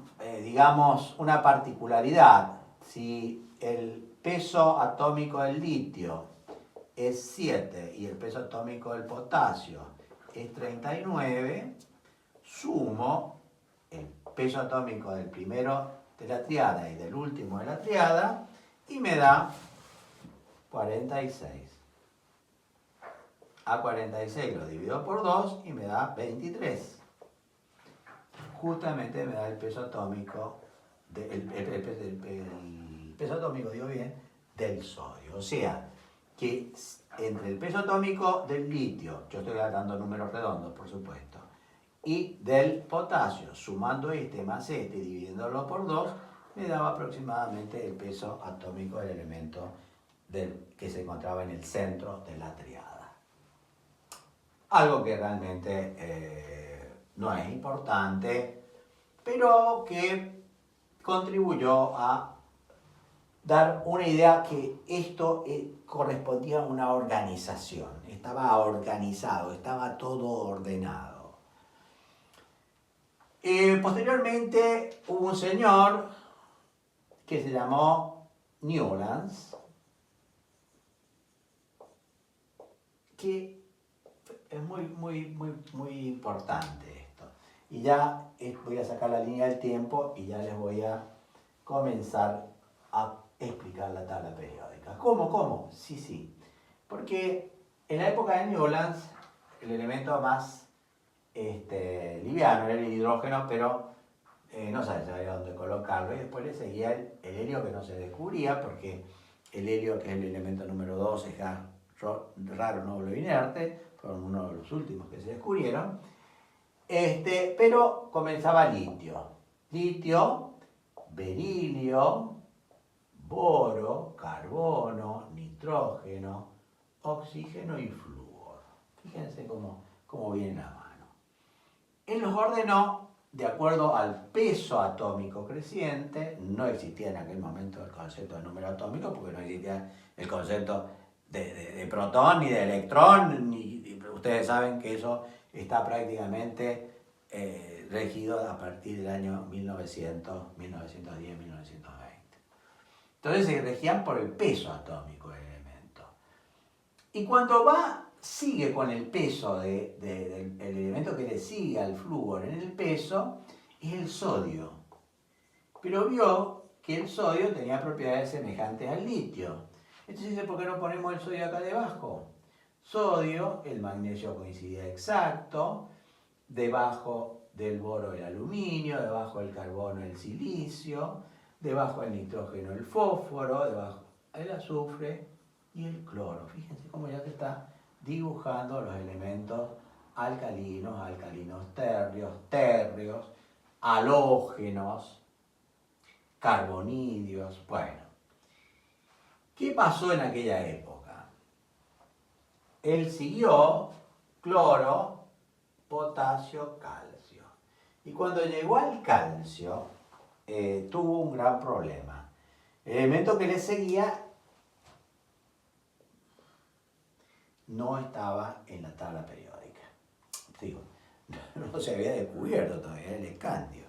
particularidad, si el peso atómico del litio es 7 y el peso atómico del potasio es 39, sumo el peso atómico del primero de la triada y del último de la triada y me da 46. A 46 lo divido por 2 y me da 23. Justamente me da el peso atómico, el peso atómico, del sodio. O sea, que entre el peso atómico del litio, yo estoy dando números redondos, por supuesto, y del potasio, sumando este más este y dividiéndolo por 2, me daba aproximadamente el peso atómico del elemento que se encontraba en el centro de la triada. Algo que realmente no es importante, pero que contribuyó a dar una idea que esto correspondía a una organización, estaba organizado, estaba todo ordenado. Posteriormente hubo un señor que se llamó Newlands, que es muy importante esto. Y ya voy a sacar la línea del tiempo y ya les voy a comenzar a explicar la tabla periódica. ¿Cómo? Sí. Porque en la época de Newlands, el elemento más liviano era el hidrógeno, pero no sabía dónde colocarlo. Y después le seguía el helio, que no se descubría, porque el helio, que es el elemento número 2, es raro noble inerte, fueron uno de los últimos que se descubrieron. Pero comenzaba litio, berilio, boro, carbono, nitrógeno, oxígeno y flúor. Fíjense cómo viene la mano. Él los ordenó de acuerdo al peso atómico creciente. No existía en aquel momento el concepto de número atómico, porque no existía el concepto de protón ni de electrón. Ustedes saben que eso está prácticamente regido a partir del año 1900, 1910, 1920. Entonces se regían por el peso atómico del elemento. Y cuando sigue con el peso del elemento que le sigue al flúor en el peso, es el sodio. Pero vio que el sodio tenía propiedades semejantes al litio. Entonces dice, ¿por qué no ponemos el sodio acá debajo? Sodio, el magnesio coincidía exacto, debajo del boro el aluminio, debajo del carbono el silicio, debajo del nitrógeno el fósforo, debajo el azufre y el cloro. Fíjense cómo ya te está dibujando los elementos alcalinos, térreos, halógenos, carbonidios. Bueno, ¿qué pasó en aquella época? Él siguió cloro, potasio, calcio. Y cuando llegó al calcio, tuvo un gran problema. El elemento que le seguía no estaba en la tabla periódica. Digo, no se había descubierto todavía el escandio.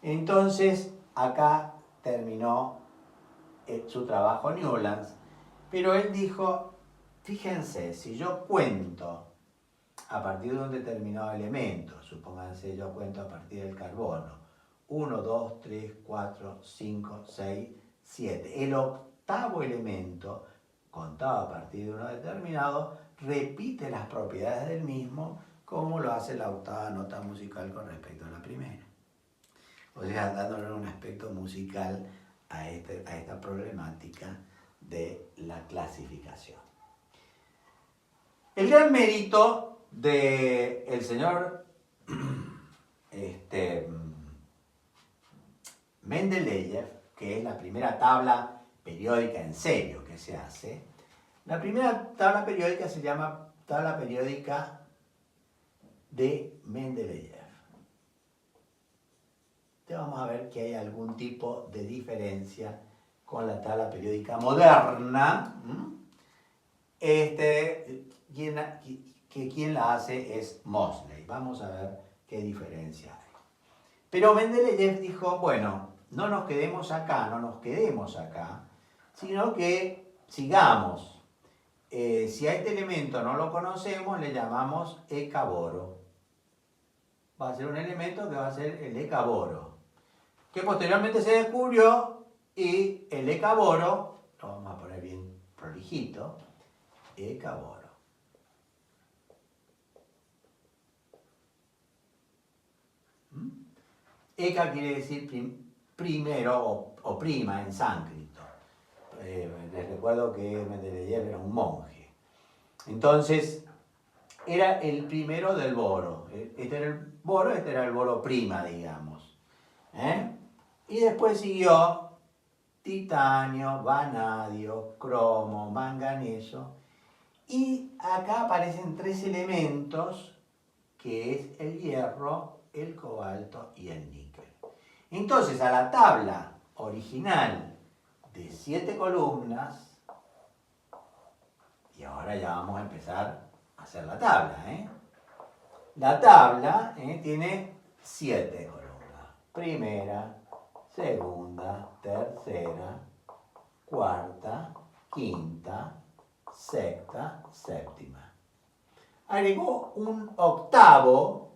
Entonces, acá terminó su trabajo Newlands, pero él dijo, fíjense, si yo cuento a partir de un determinado elemento, supónganse yo cuento a partir del carbono, 1, 2, 3, 4, 5, 6, 7. El octavo elemento, contado a partir de uno determinado, repite las propiedades del mismo como lo hace la octava nota musical con respecto a la primera. O sea, dándole un aspecto musical a esta problemática de la clasificación. El gran mérito del señor Mendeleev, que es la primera tabla periódica en serio que se hace, la primera tabla periódica se llama tabla periódica de Mendeleev. Entonces vamos a ver que hay algún tipo de diferencia con la tabla periódica moderna. Quien la hace es Moseley. Vamos a ver qué diferencia hay. Pero Mendeleev dijo, bueno, no nos quedemos acá, sino que sigamos. Si a este elemento no lo conocemos, le llamamos ecaboro. Va a ser un elemento que va a ser el ecaboro, que posteriormente se descubrió, y el ecaboro, lo vamos a poner bien prolijito, ecaboro. Eka quiere decir primero o prima en sánscrito. Les recuerdo que Mendeleev era un monje. Entonces, era el primero del boro. Este era el boro prima, digamos. Y después siguió titanio, vanadio, cromo, manganeso. Y acá aparecen 3 elementos, que es el hierro, el cobalto y el níquel. Entonces, a la tabla original de 7 columnas. Y ahora ya vamos a empezar a hacer la tabla. La tabla tiene 7 columnas. Primera, segunda, tercera, cuarta, quinta, sexta, séptima. Agregó una octava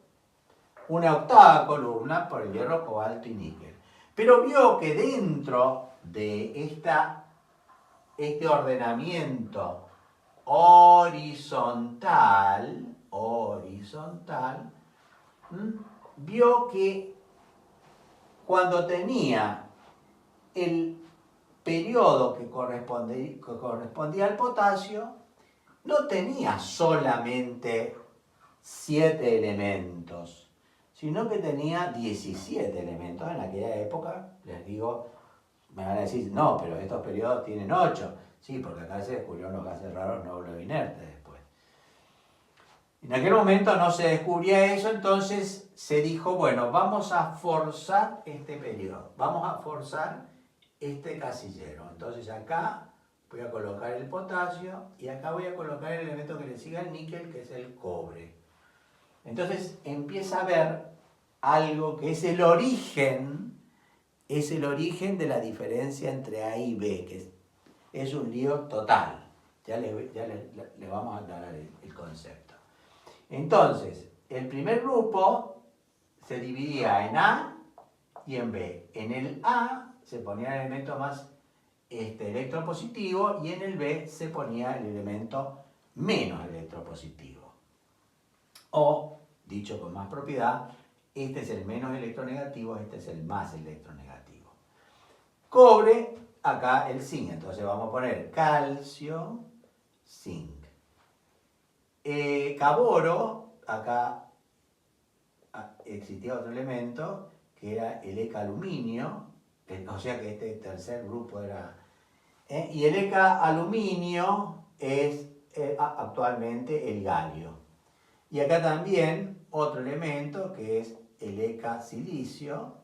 columna por el hierro, cobalto y níquel. Pero vio que dentro de este ordenamiento horizontal, vio que cuando tenía el periodo que correspondía al potasio, no tenía solamente 7 elementos, sino que tenía 17 elementos. En aquella época, les digo, me van a decir, no, pero estos periodos tienen 8. Sí, porque acá se descubrieron los gases raros nobles inertes después. En aquel momento no se descubría eso, entonces se dijo, bueno, vamos a forzar este periodo, vamos a forzar este casillero. Entonces acá voy a colocar el potasio y acá voy a colocar el elemento que le sigue al níquel, que es el cobre. Entonces empieza a ver algo que es el origen de la diferencia entre A y B, que es un lío total. Ya le vamos a aclarar el concepto. Entonces, el primer grupo se dividía en A y en B. En el A se ponía el elemento más electropositivo y en el B se ponía el elemento menos electropositivo. O, dicho con más propiedad, este es el menos electronegativo, este es el más electronegativo. Cobre, acá el zinc, entonces vamos a poner calcio, zinc. Caboro, acá existía otro elemento que era el ECA-aluminio, o sea que este tercer grupo era... y el ECA-aluminio es actualmente el galio. Y acá también otro elemento que es el ECA-silicio,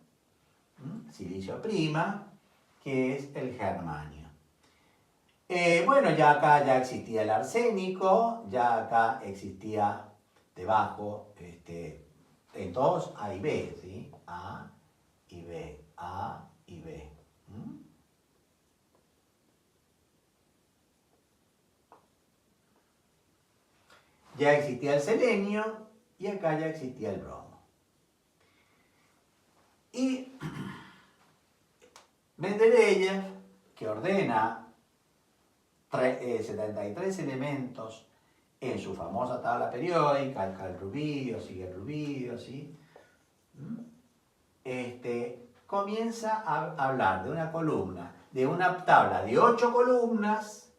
silicio prima, que es el germanio. Bueno, ya acá ya existía el arsénico, ya acá existía debajo, en todos A y B, ¿sí? A y B, A y B. Ya existía el selenio y acá ya existía el bromo. Y Mendeleev, que ordena 73 elementos en su famosa tabla periódica, el rubidio, sigue el rubidio, ¿sí? Comienza a hablar de una columna, de una tabla de 8 columnas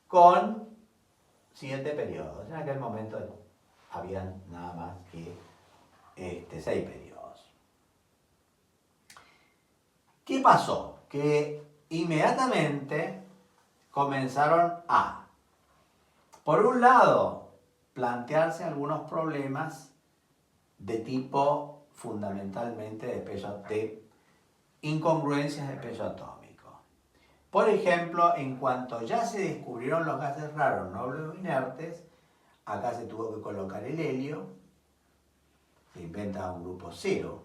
con 7 periodos. En aquel momento habían nada más que 6 periodos. ¿Qué pasó? Que inmediatamente comenzaron a, por un lado, plantearse algunos problemas de tipo fundamentalmente de incongruencias de peso atómico. Por ejemplo, en cuanto ya se descubrieron los gases raros nobles o inertes, acá se tuvo que colocar el helio, se inventa un grupo 0,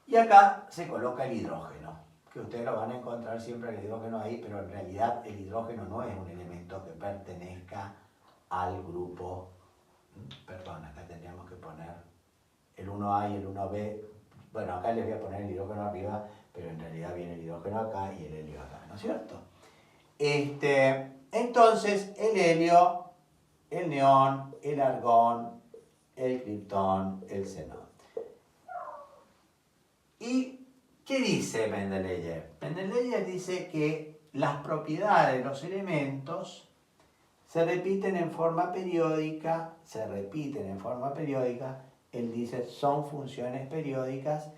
y acá se coloca el hidrógeno, que ustedes lo van a encontrar siempre el hidrógeno ahí, pero en realidad el hidrógeno no es un elemento que pertenezca al grupo, perdón, acá tendríamos que poner el 1A y el 1B, bueno, acá les voy a poner el hidrógeno arriba, pero en realidad viene el hidrógeno acá y el helio acá, ¿no es cierto? Entonces, el helio, el neón, el argón, el criptón, el xenón. ¿Y qué dice Mendeleev? Mendeleev dice que las propiedades de los elementos se repiten en forma periódica, él dice son funciones periódicas,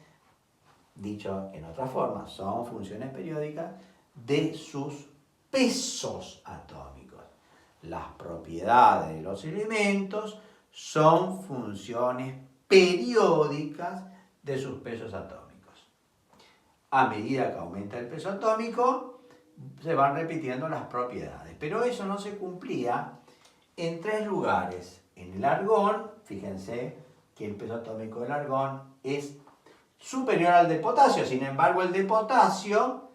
dicho en otra forma, son funciones periódicas de sus pesos atómicos. Las propiedades de los elementos son funciones periódicas de sus pesos atómicos. a medida que aumenta el peso atómico, se van repitiendo las propiedades. Pero eso no se cumplía en 3 lugares. En el argón, fíjense que el peso atómico del argón es superior al del potasio. Sin embargo, el potasio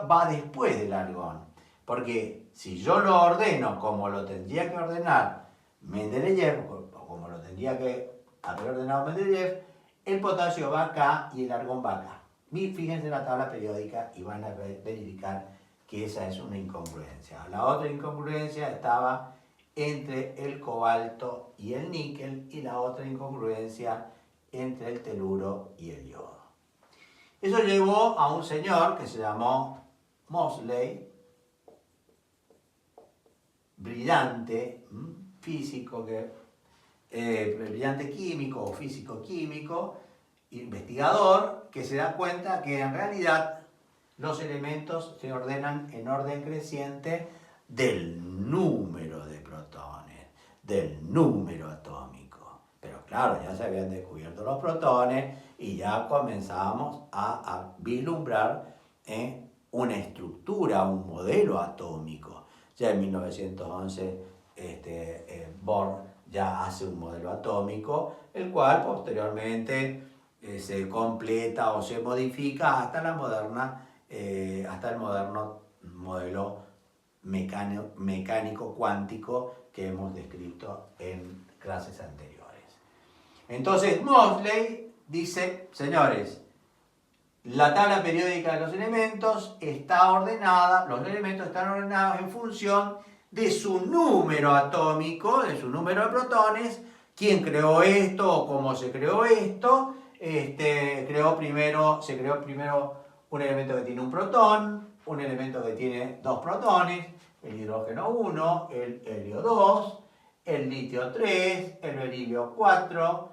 va después del argón. Porque si yo lo ordeno como lo tendría que ordenar Mendeleev, o como lo tendría que haber ordenado Mendeleev, el potasio va acá y el argón va acá. Fíjense en la tabla periódica y van a verificar que esa es una incongruencia. La otra incongruencia estaba entre el cobalto y el níquel, y la otra incongruencia entre el teluro y el yodo. Eso llevó a un señor que se llamó Moseley, brillante físico, brillante químico o físico-químico, investigador, que se da cuenta que en realidad los elementos se ordenan en orden creciente del número de protones, del número atómico. Pero claro, ya se habían descubierto los protones y ya comenzábamos a vislumbrar una estructura, un modelo atómico. Ya en 1911 Bohr ya hace un modelo atómico, el cual posteriormente se completa o se modifica hasta el moderno modelo mecánico cuántico que hemos descrito en clases anteriores. Entonces Moseley dice, señores, la tabla periódica de los elementos está ordenada, los elementos están ordenados en función de su número atómico, de su número de protones. ¿Quién creó esto o cómo se creó esto? Se creó primero un elemento que tiene un protón, un elemento que tiene 2 protones, el hidrógeno 1, el helio 2, el litio 3, el berilio 4,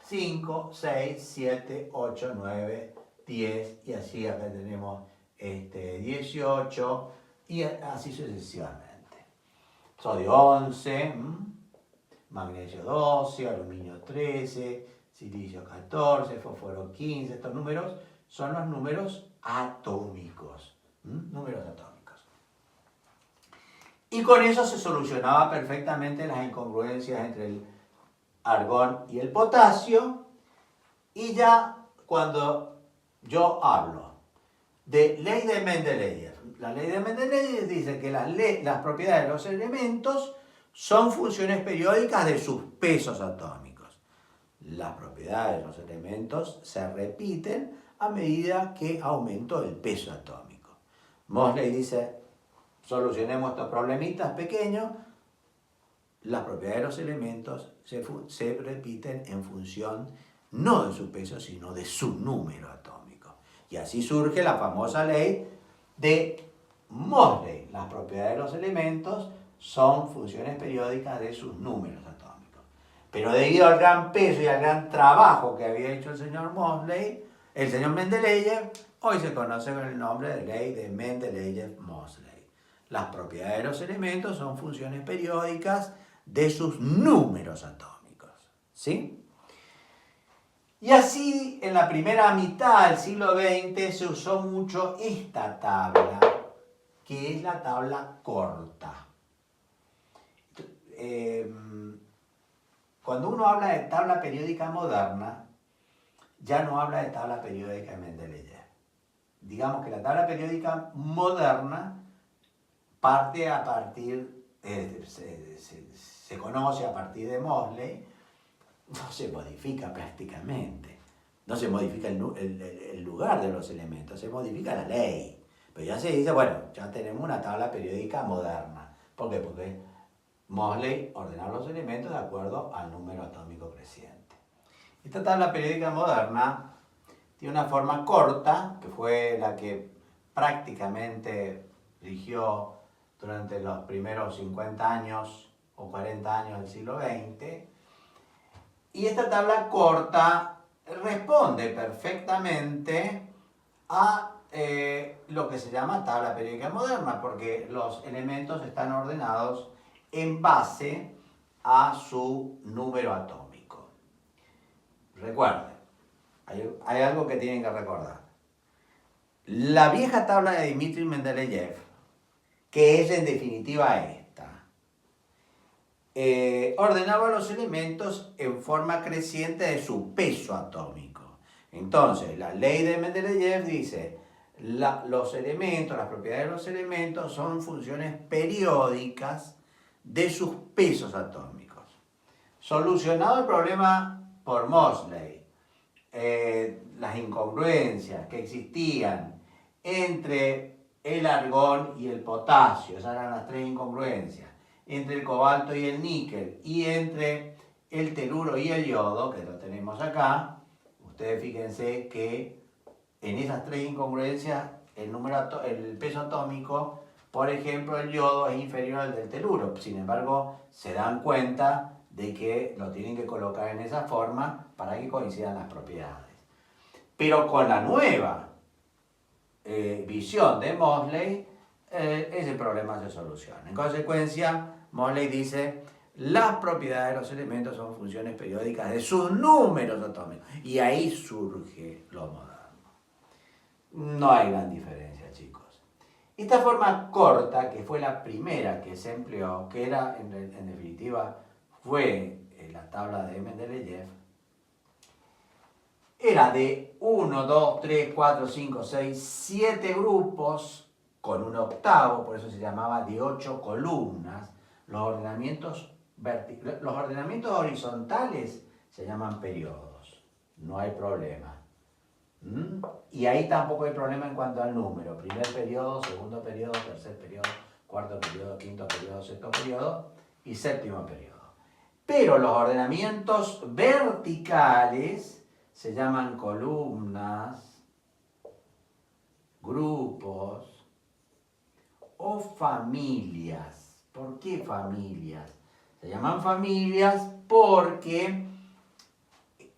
5, 6, 7, 8, 9, 10, y así acá tenemos 18, y así sucesivamente. Sodio 11, magnesio 12, aluminio 13, silicio 14, fósforo 15, estos números son los números atómicos. Números atómicos. Y con eso se solucionaba perfectamente las incongruencias entre el argón y el potasio. Y ya cuando yo hablo de ley de Mendeleev, la ley de Mendeleev dice que las propiedades de los elementos son funciones periódicas de sus pesos atómicos. Las propiedades de los elementos se repiten a medida que aumentó el peso atómico. Moseley dice, solucionemos estos problemitas pequeños, las propiedades de los elementos se repiten en función no de su peso, sino de su número atómico. Y así surge la famosa ley de Moseley. Las propiedades de los elementos son funciones periódicas de sus números atómicos. Pero debido al gran peso y al gran trabajo que había hecho el señor Mendeleev, hoy se conoce con el nombre de ley de Mendeleev-Moseley. Las propiedades de los elementos son funciones periódicas de sus números atómicos. ¿Sí? Y así, en la primera mitad del siglo XX se usó mucho esta tabla, que es la tabla corta. Cuando uno habla de tabla periódica moderna, ya no habla de tabla periódica de Mendeleev. Digamos que la tabla periódica moderna parte a partir, se conoce a partir de Moseley, no se modifica prácticamente. No se modifica el lugar de los elementos, se modifica la ley. Pero ya se dice, bueno, ya tenemos una tabla periódica moderna. ¿Por qué? Porque Moseley ordenó los elementos de acuerdo al número atómico creciente. Esta tabla periódica moderna tiene una forma corta, que fue la que prácticamente rigió durante los primeros 50 años o 40 años del siglo XX. Y esta tabla corta responde perfectamente a lo que se llama tabla periódica moderna, porque los elementos están ordenados en base a su número atómico. Recuerden, hay algo que tienen que recordar. La vieja tabla de Dmitri Mendeleev, que es en definitiva esta, ordenaba los elementos en forma creciente de su peso atómico. Entonces, la ley de Mendeleev dice, los elementos, las propiedades de los elementos son funciones periódicas de sus pesos atómicos. Solucionado el problema por Moseley, las incongruencias que existían entre el argón y el potasio, esas eran las tres incongruencias, entre el cobalto y el níquel, y entre el teluro y el yodo, que lo tenemos acá. Ustedes fíjense que en esas tres incongruencias el peso atómico, por ejemplo, el yodo es inferior al del teluro. Sin embargo, se dan cuenta de que lo tienen que colocar en esa forma para que coincidan las propiedades. Pero con la nueva visión de Moseley, ese problema se soluciona. En consecuencia, Moseley dice, las propiedades de los elementos son funciones periódicas de sus números atómicos. Y ahí surge lo moderno. No hay gran diferencia, chicos. Esta forma corta, que fue la primera que se empleó, que era, en definitiva, fue la tabla de Mendeleev, era de 1, 2, 3, 4, 5, 6, 7 grupos con un octavo, por eso se llamaba de 8 columnas. Los ordenamientos horizontales se llaman periodos, no hay problema. Y ahí tampoco hay problema en cuanto al número, primer periodo, segundo periodo, tercer periodo, cuarto periodo, quinto periodo, sexto periodo y séptimo periodo. Pero los ordenamientos verticales se llaman columnas, grupos o familias. ¿Por qué familias? Se llaman familias porque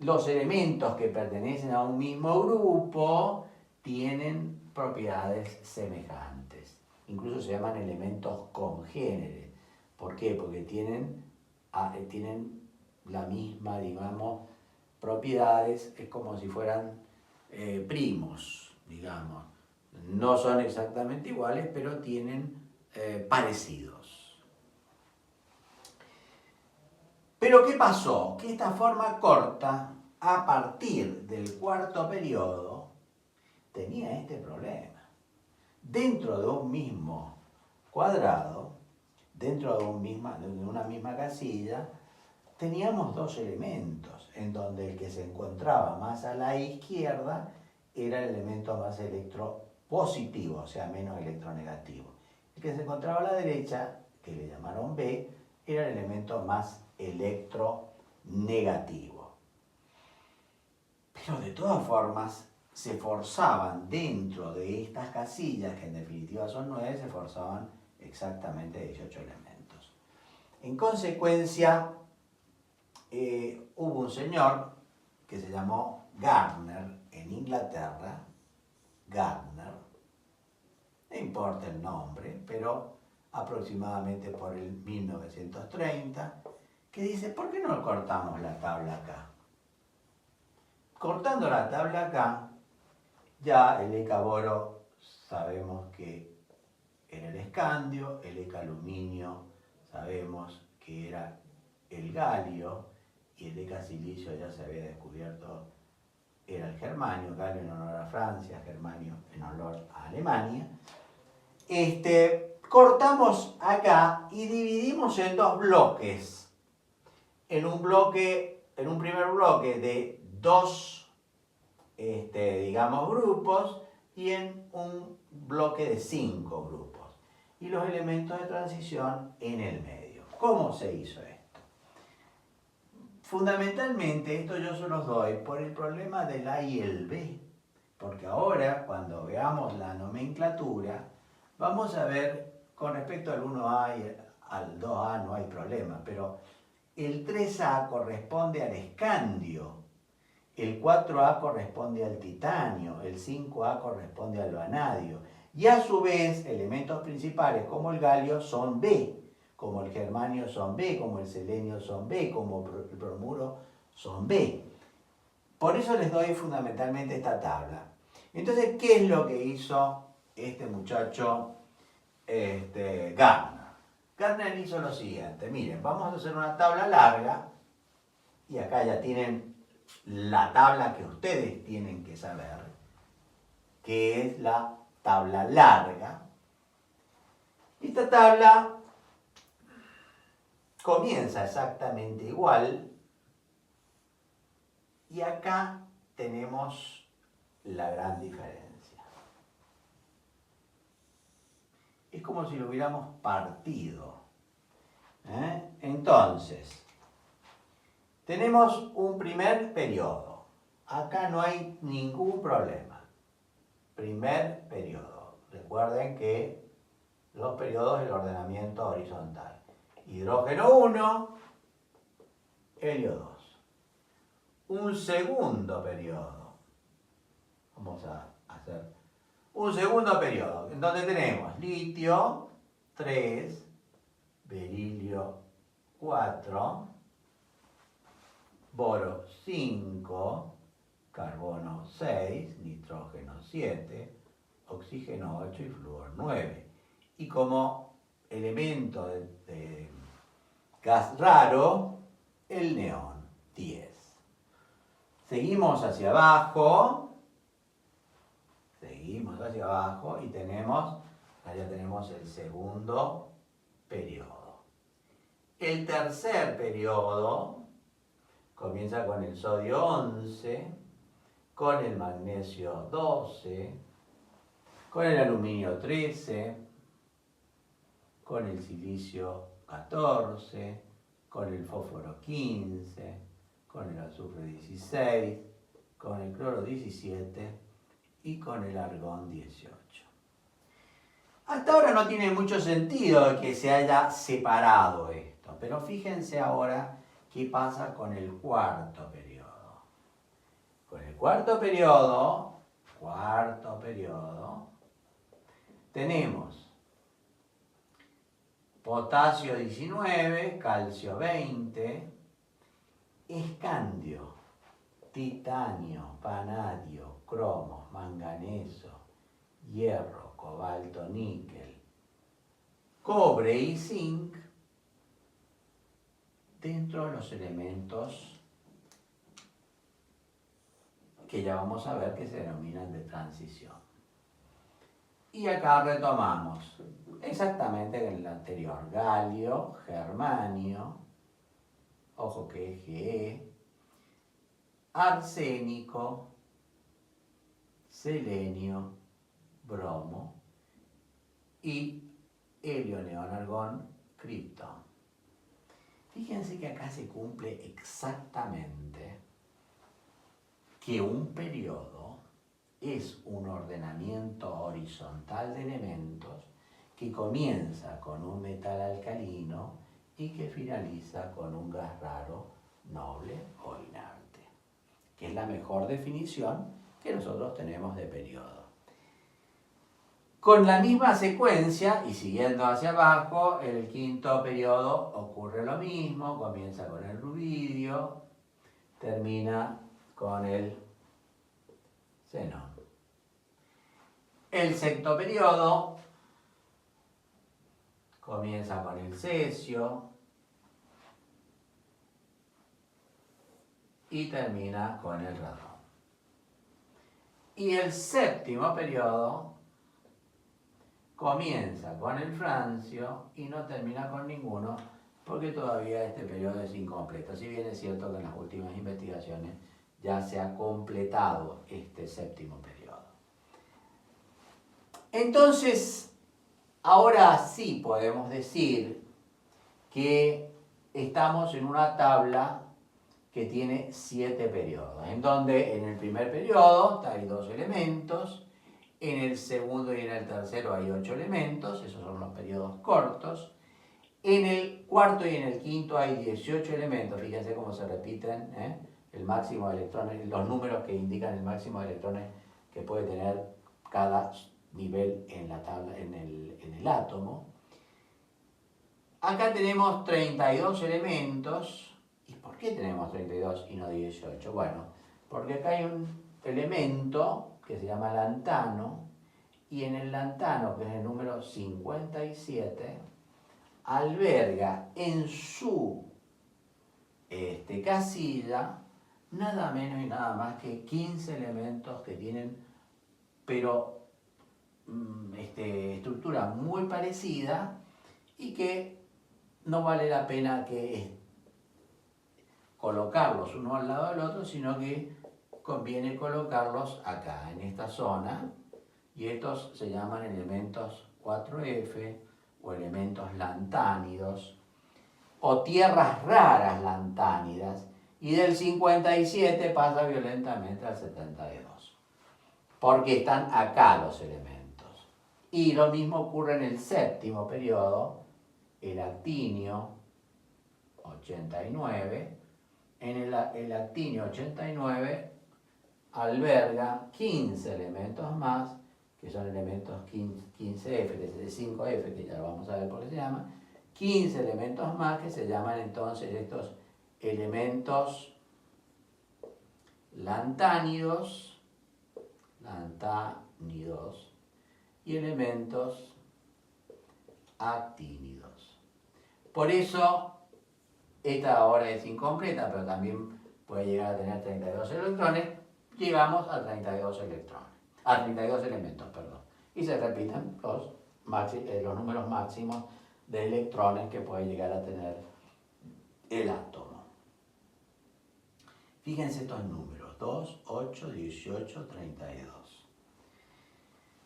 los elementos que pertenecen a un mismo grupo tienen propiedades semejantes. Incluso se llaman elementos congéneres. ¿Por qué? Porque tienen la misma, digamos, propiedades, es como si fueran primos, digamos. No son exactamente iguales, pero tienen parecidos. Pero ¿qué pasó? Que esta forma corta, a partir del cuarto periodo, tenía este problema. Dentro de un mismo cuadrado, dentro de una misma casilla, teníamos dos elementos, en donde el que se encontraba más a la izquierda era el elemento más electropositivo, o sea, menos electronegativo. El que se encontraba a la derecha, que le llamaron B, era el elemento más electronegativo. Pero de todas formas, se forzaban dentro de estas casillas, que en definitiva son 9, se forzaban exactamente 18 elementos. En consecuencia, hubo un señor que se llamó Gardner en Inglaterra, Gardner, no importa el nombre, pero aproximadamente por el 1930, que dice, ¿por qué no cortamos la tabla acá? Cortando la tabla acá, ya el ECA-boro sabemos que era el escandio, el ECA-aluminio sabemos que era el galio, y el ECA-silicio ya se había descubierto, era el germanio, galio en honor a Francia, germanio en honor a Alemania. Cortamos acá y dividimos en dos bloques. En un primer bloque de dos, digamos, grupos, y en un bloque de 5 grupos. Y los elementos de transición en el medio. ¿Cómo se hizo esto? Fundamentalmente, esto yo se los doy por el problema del A y el B. Porque ahora, cuando veamos la nomenclatura, vamos a ver, con respecto al 1A y al 2A no hay problema, pero el 3A corresponde al escandio, el 4A corresponde al titanio, el 5A corresponde al vanadio, y a su vez elementos principales como el galio son B, como el germanio son B, como el selenio son B, como el bromuro son B. Por eso les doy fundamentalmente esta tabla. Entonces, ¿qué es lo que hizo este muchacho Gardner? Gardner hizo lo siguiente, miren, vamos a hacer una tabla larga, y acá ya tienen la tabla que ustedes tienen que saber, que es la tabla larga. Esta tabla comienza exactamente igual, y acá tenemos la gran diferencia. Es como si lo hubiéramos partido. Entonces, tenemos un primer periodo. Acá no hay ningún problema. Primer periodo. Recuerden que los periodos del ordenamiento horizontal. Hidrógeno 1, helio 2. Un segundo periodo. Vamos a hacer un segundo periodo, en donde tenemos litio 3, berilio 4, boro 5, carbono 6, nitrógeno 7, oxígeno 8 y flúor 9. Y como elemento de gas raro, el neón 10. Seguimos hacia abajo y tenemos, acá ya tenemos el segundo periodo. El tercer periodo comienza con el sodio 11, con el magnesio 12, con el aluminio 13, con el silicio 14, con el fósforo 15, con el azufre 16, con el cloro 17 y con el argón 18. Hasta ahora no tiene mucho sentido que se haya separado esto, pero fíjense ahora qué pasa con el cuarto periodo. Con el cuarto periodo, tenemos potasio 19, calcio 20, escandio, titanio, panadio, cromo, manganeso, hierro, cobalto, níquel, cobre y zinc dentro de los elementos que ya vamos a ver que se denominan de transición. Y acá retomamos exactamente en el anterior: galio, germanio, ojo que es Ge, arsénico, selenio, bromo y helio, neón, argón, criptón. Fíjense que acá se cumple exactamente que un periodo es un ordenamiento horizontal de elementos que comienza con un metal alcalino y que finaliza con un gas raro, noble o inerte, que es la mejor definición que nosotros tenemos de periodo. Con la misma secuencia y siguiendo hacia abajo, el quinto periodo ocurre lo mismo, comienza con el rubidio, termina con el xenón. El sexto periodo comienza con el cesio y termina con el radón. Y el séptimo periodo comienza con el francio y no termina con ninguno, porque todavía este periodo es incompleto. Si bien es cierto que en las últimas investigaciones ya se ha completado este séptimo periodo. Entonces, ahora sí podemos decir que estamos en una tabla que tiene 7 periodos, en donde en el primer periodo hay 2 elementos, en el segundo y en el tercero hay 8 elementos, esos son los periodos cortos. En el cuarto y en el quinto hay 18 elementos, fíjense cómo se repiten el máximo de electrones, los números que indican el máximo de electrones que puede tener cada nivel en la tabla, en el átomo. Acá tenemos 32 elementos. ¿Y por qué tenemos 32 y no 18? Bueno, porque acá hay un elemento que se llama lantano, y en el lantano, que es el número 57, alberga en su casilla nada menos y nada más que 15 elementos que tienen, pero estructura muy parecida y que no vale la pena que colocarlos uno al lado del otro, sino que conviene colocarlos acá, en esta zona, y estos se llaman elementos 4F o elementos lantánidos o tierras raras lantánidas, y del 57 pasa violentamente al 72, porque están acá los elementos. Y lo mismo ocurre en el séptimo periodo, el actinio 89. En el actinio 89 alberga 15 elementos más, que son elementos 15F, que es el 5F, que ya lo vamos a ver por qué se llama, 15 elementos más que se llaman entonces estos elementos lantánidos y elementos actínidos. Por eso esta ahora es incompleta, pero también puede llegar a tener 32 electrones. Llegamos a 32 electrones, a 32 elementos, perdón. Y se repiten los números máximos de electrones que puede llegar a tener el átomo. Fíjense estos números: 2, 8, 18, 32.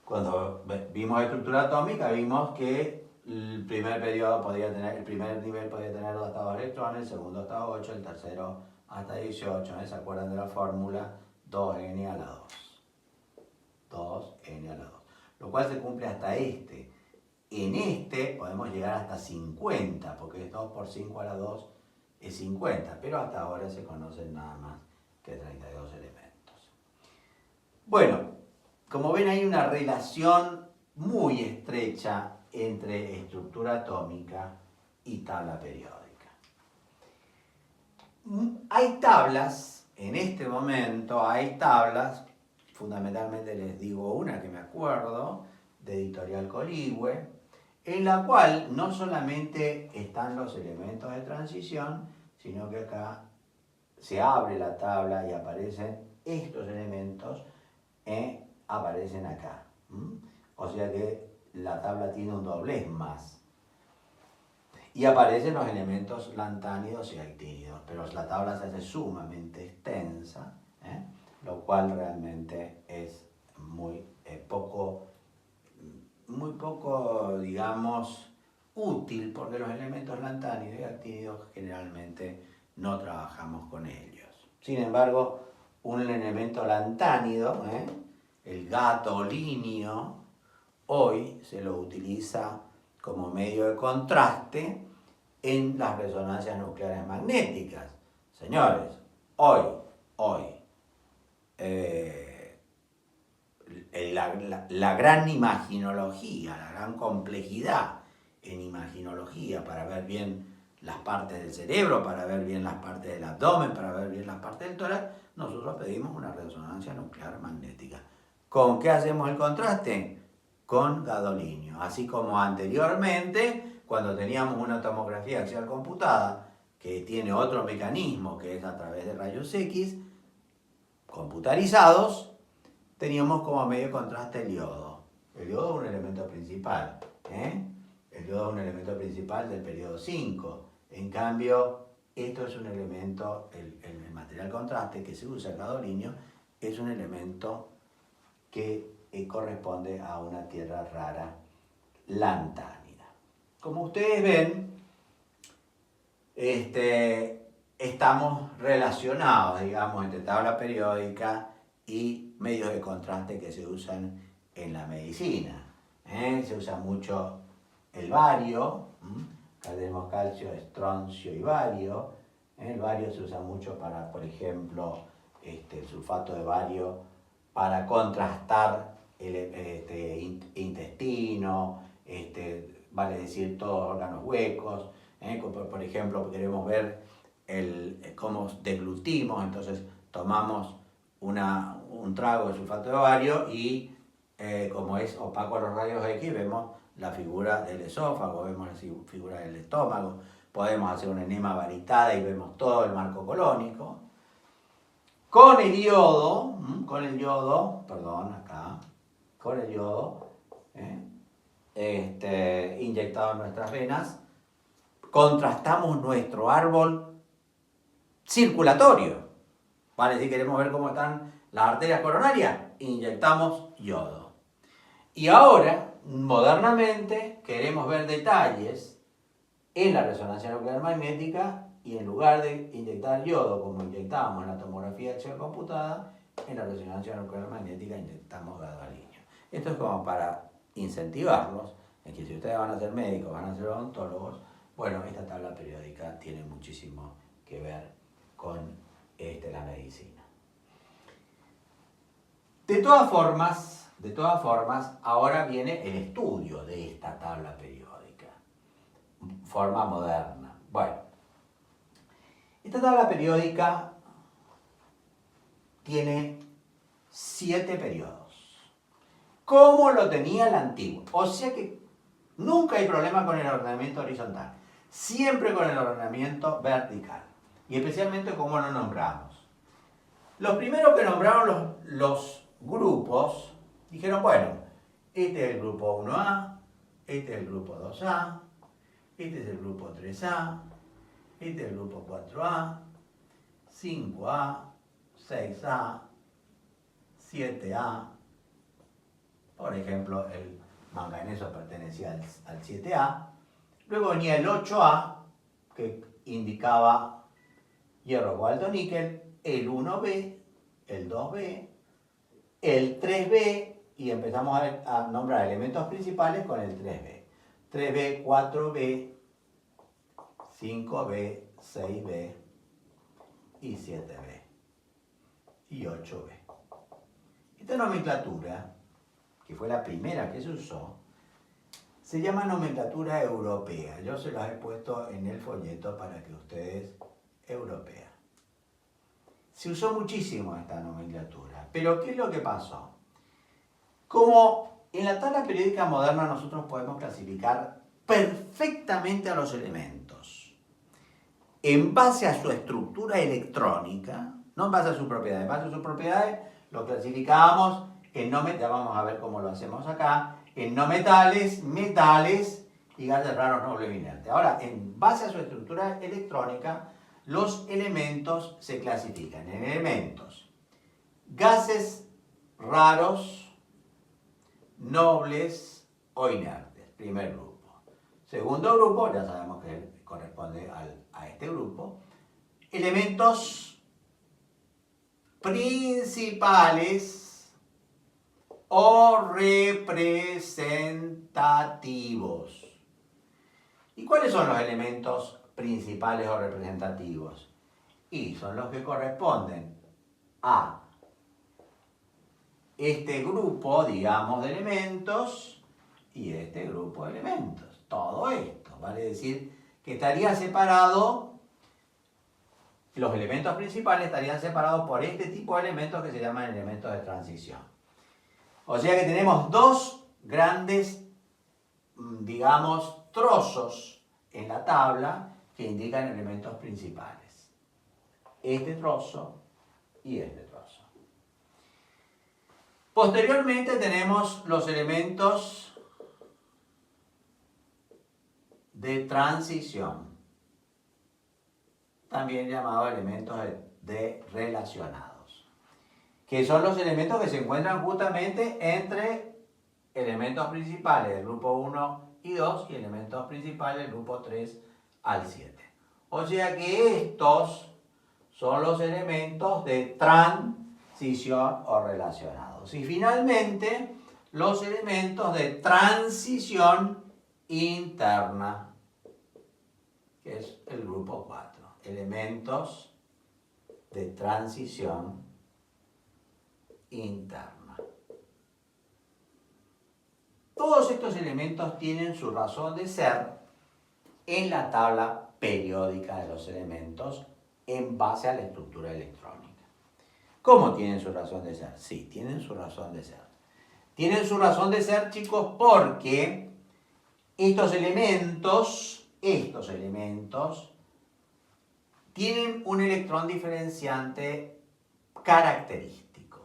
Cuando vimos estructura atómica, vimos que el primer periodo el primer nivel podía tener hasta 2 electrones, el segundo hasta 8, el tercero hasta 18. ¿Se acuerdan de la fórmula? 2n a la 2. 2n a la 2. Lo cual se cumple hasta este. En este podemos llegar hasta 50, porque 2 por 5 a la 2 es 50, pero hasta ahora se conocen nada más que 32 elementos. Bueno, como ven, hay una relación muy estrecha entre estructura atómica y tabla periódica. Hay tablas, en este momento hay tablas, fundamentalmente les digo una que me acuerdo, de Editorial Coligüe, en la cual no solamente están los elementos de transición, sino que acá se abre la tabla y aparecen estos elementos, aparecen acá. O sea que la tabla tiene un doblez más. Y aparecen los elementos lantánidos y actínidos, pero la tabla se hace sumamente extensa, lo cual realmente es muy poco, digamos, útil, porque los elementos lantánidos y actínidos generalmente no trabajamos con ellos. Sin embargo, un elemento lantánido, el gadolinio, hoy se lo utiliza como medio de contraste en las resonancias nucleares magnéticas. Señores, hoy, la gran imaginología, la gran complejidad en imaginología para ver bien las partes del cerebro, para ver bien las partes del abdomen, para ver bien las partes del tórax, nosotros pedimos una resonancia nuclear magnética. ¿Con qué hacemos el contraste? Con gadolinio. Así como anteriormente, cuando teníamos una tomografía axial computada, que tiene otro mecanismo, que es a través de rayos X, computarizados, teníamos como medio de contraste el yodo. El yodo es un elemento principal. El yodo es un elemento principal del periodo 5. En cambio, esto es un elemento, el material contraste que se usa, el gadolinio, es un elemento que corresponde a una tierra rara lantánida. Como ustedes ven, estamos relacionados, digamos, entre tabla periódica y medios de contraste que se usan en la medicina. Se usa mucho el bario, acá tenemos calcio, estroncio y bario. El bario se usa mucho para, por ejemplo, el sulfato de bario, para contrastar el intestino, vale decir todos órganos huecos. Por ejemplo, queremos ver cómo deglutimos, entonces tomamos una un trago de sulfato de bario y como es opaco a los rayos X, vemos la figura del esófago, vemos la figura del estómago, podemos hacer un enema varitada y vemos todo el marco colónico. Con el yodo, inyectado en nuestras venas, contrastamos nuestro árbol circulatorio. ¿Vale? Si queremos ver cómo están las arterias coronarias, inyectamos yodo. Y ahora, modernamente, queremos ver detalles en la resonancia nuclear magnética y en lugar de inyectar yodo como inyectábamos en la tomografía axial computada, en la resonancia nuclear magnética inyectamos gadolinium. Esto es como para incentivarlos en que si ustedes van a ser médicos, van a ser odontólogos, bueno, esta tabla periódica tiene muchísimo que ver con la medicina. De todas formas, ahora viene el estudio de esta tabla periódica, forma moderna. Bueno, esta tabla periódica tiene 7 periodos, como lo tenía la antigua. O sea que nunca hay problema con el ordenamiento horizontal, siempre con el ordenamiento vertical, y especialmente cómo lo nombramos. Los primeros que nombraron los grupos dijeron, bueno, este es el grupo 1A, este es el grupo 2A, este es el grupo 3A, este es el grupo 4A, 5A, 6A, 7A. Por ejemplo, el manganeso pertenecía al 7A. Luego venía el 8A, que indicaba hierro, cobalto, níquel, el 1B, el 2B, el 3B, y empezamos a nombrar elementos principales con el 3B. 3B, 4B, 5B, 6B y 7B y 8B. Esta nomenclatura, que fue la primera que se usó, se llama nomenclatura europea. Yo se las he puesto en el folleto para que ustedes europea. Se usó muchísimo esta nomenclatura, pero ¿qué es lo que pasó? Como en la tabla periódica moderna nosotros podemos clasificar perfectamente a los elementos en base a su estructura electrónica, no en base a sus propiedades, en base a sus propiedades lo clasificábamos en no metales, ya vamos a ver cómo lo hacemos acá, en no metales, metales y gases raros nobles inertes. Ahora, en base a su estructura electrónica, los elementos se clasifican en elementos gases raros, nobles o inertes, primer grupo. Segundo grupo, ya sabemos que corresponde a este grupo, elementos principales o representativos. ¿Y cuáles son los elementos principales o representativos? Y son los que corresponden a este grupo, digamos, de elementos y este grupo de elementos. Todo esto, vale decir que estaría separado, los elementos principales estarían separados por este tipo de elementos que se llaman elementos de transición. O sea que tenemos dos grandes, digamos, trozos en la tabla que indican elementos principales. Este trozo y este trozo. Posteriormente tenemos los elementos de transición, también llamados elementos de relacionados, que son los elementos que se encuentran justamente entre elementos principales del grupo 1 y 2 y elementos principales del grupo 3 al 7. O sea que estos son los elementos de transición o relacionados. Y finalmente, los elementos de transición interna, que es el grupo 4. Elementos de transición interna. Todos estos elementos tienen su razón de ser en la tabla periódica de los elementos en base a la estructura electrónica. ¿Cómo tienen su razón de ser? Sí, tienen su razón de ser. Tienen su razón de ser, chicos, porque estos elementos tienen un electrón diferenciante característico.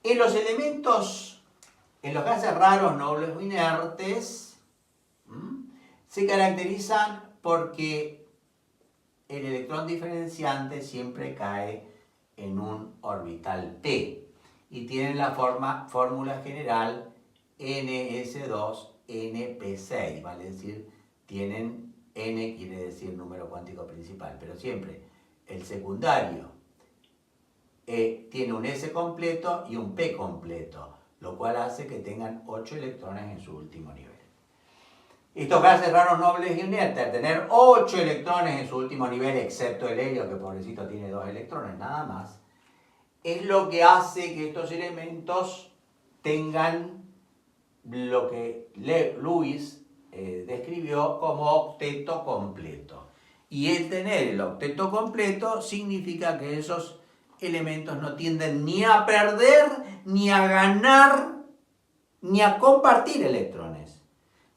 En los elementos, en los gases raros, nobles o inertes, se caracterizan porque el electrón diferenciante siempre cae en un orbital p y tienen la fórmula general ns2np6, vale decir, tienen n quiere decir número cuántico principal, pero siempre el secundario tiene un s completo y un p completo, lo cual hace que tengan 8 electrones en su último nivel. Estos gases raros nobles y inertes, al tener 8 electrones en su último nivel, excepto el helio, que pobrecito tiene 2 electrones nada más, es lo que hace que estos elementos tengan lo que Lewis describió como octeto completo. Y el tener el octeto completo significa que esos elementos no tienden ni a perder, ni a ganar, ni a compartir electrones.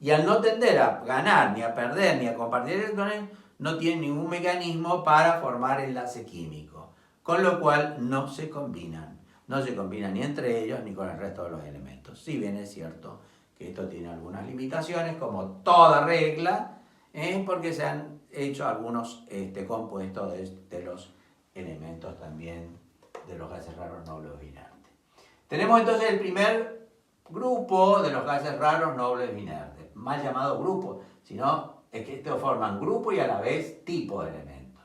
Y al no tender a ganar, ni a perder, ni a compartir electrones, no tienen ningún mecanismo para formar enlace químico. Con lo cual no se combinan. No se combinan ni entre ellos ni con el resto de los elementos. Si bien es cierto que esto tiene algunas limitaciones, como toda regla, porque se han hecho algunos compuestos de los elementos también de los gases raros nobles o inertes. Tenemos entonces el primer grupo de los gases raros nobles o inertes, mal llamado grupo, sino es que estos forman grupo y a la vez tipo de elementos.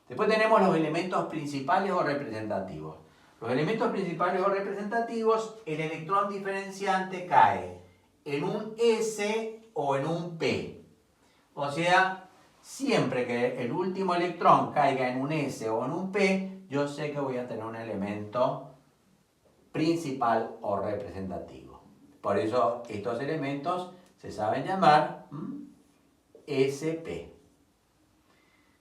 Después tenemos los elementos principales o representativos. Los elementos principales o representativos, el electrón diferenciante cae en un S o en un P. O sea, siempre que el último electrón caiga en un S o en un P, yo sé que voy a tener un elemento principal o representativo. Por eso estos elementos se saben llamar SP.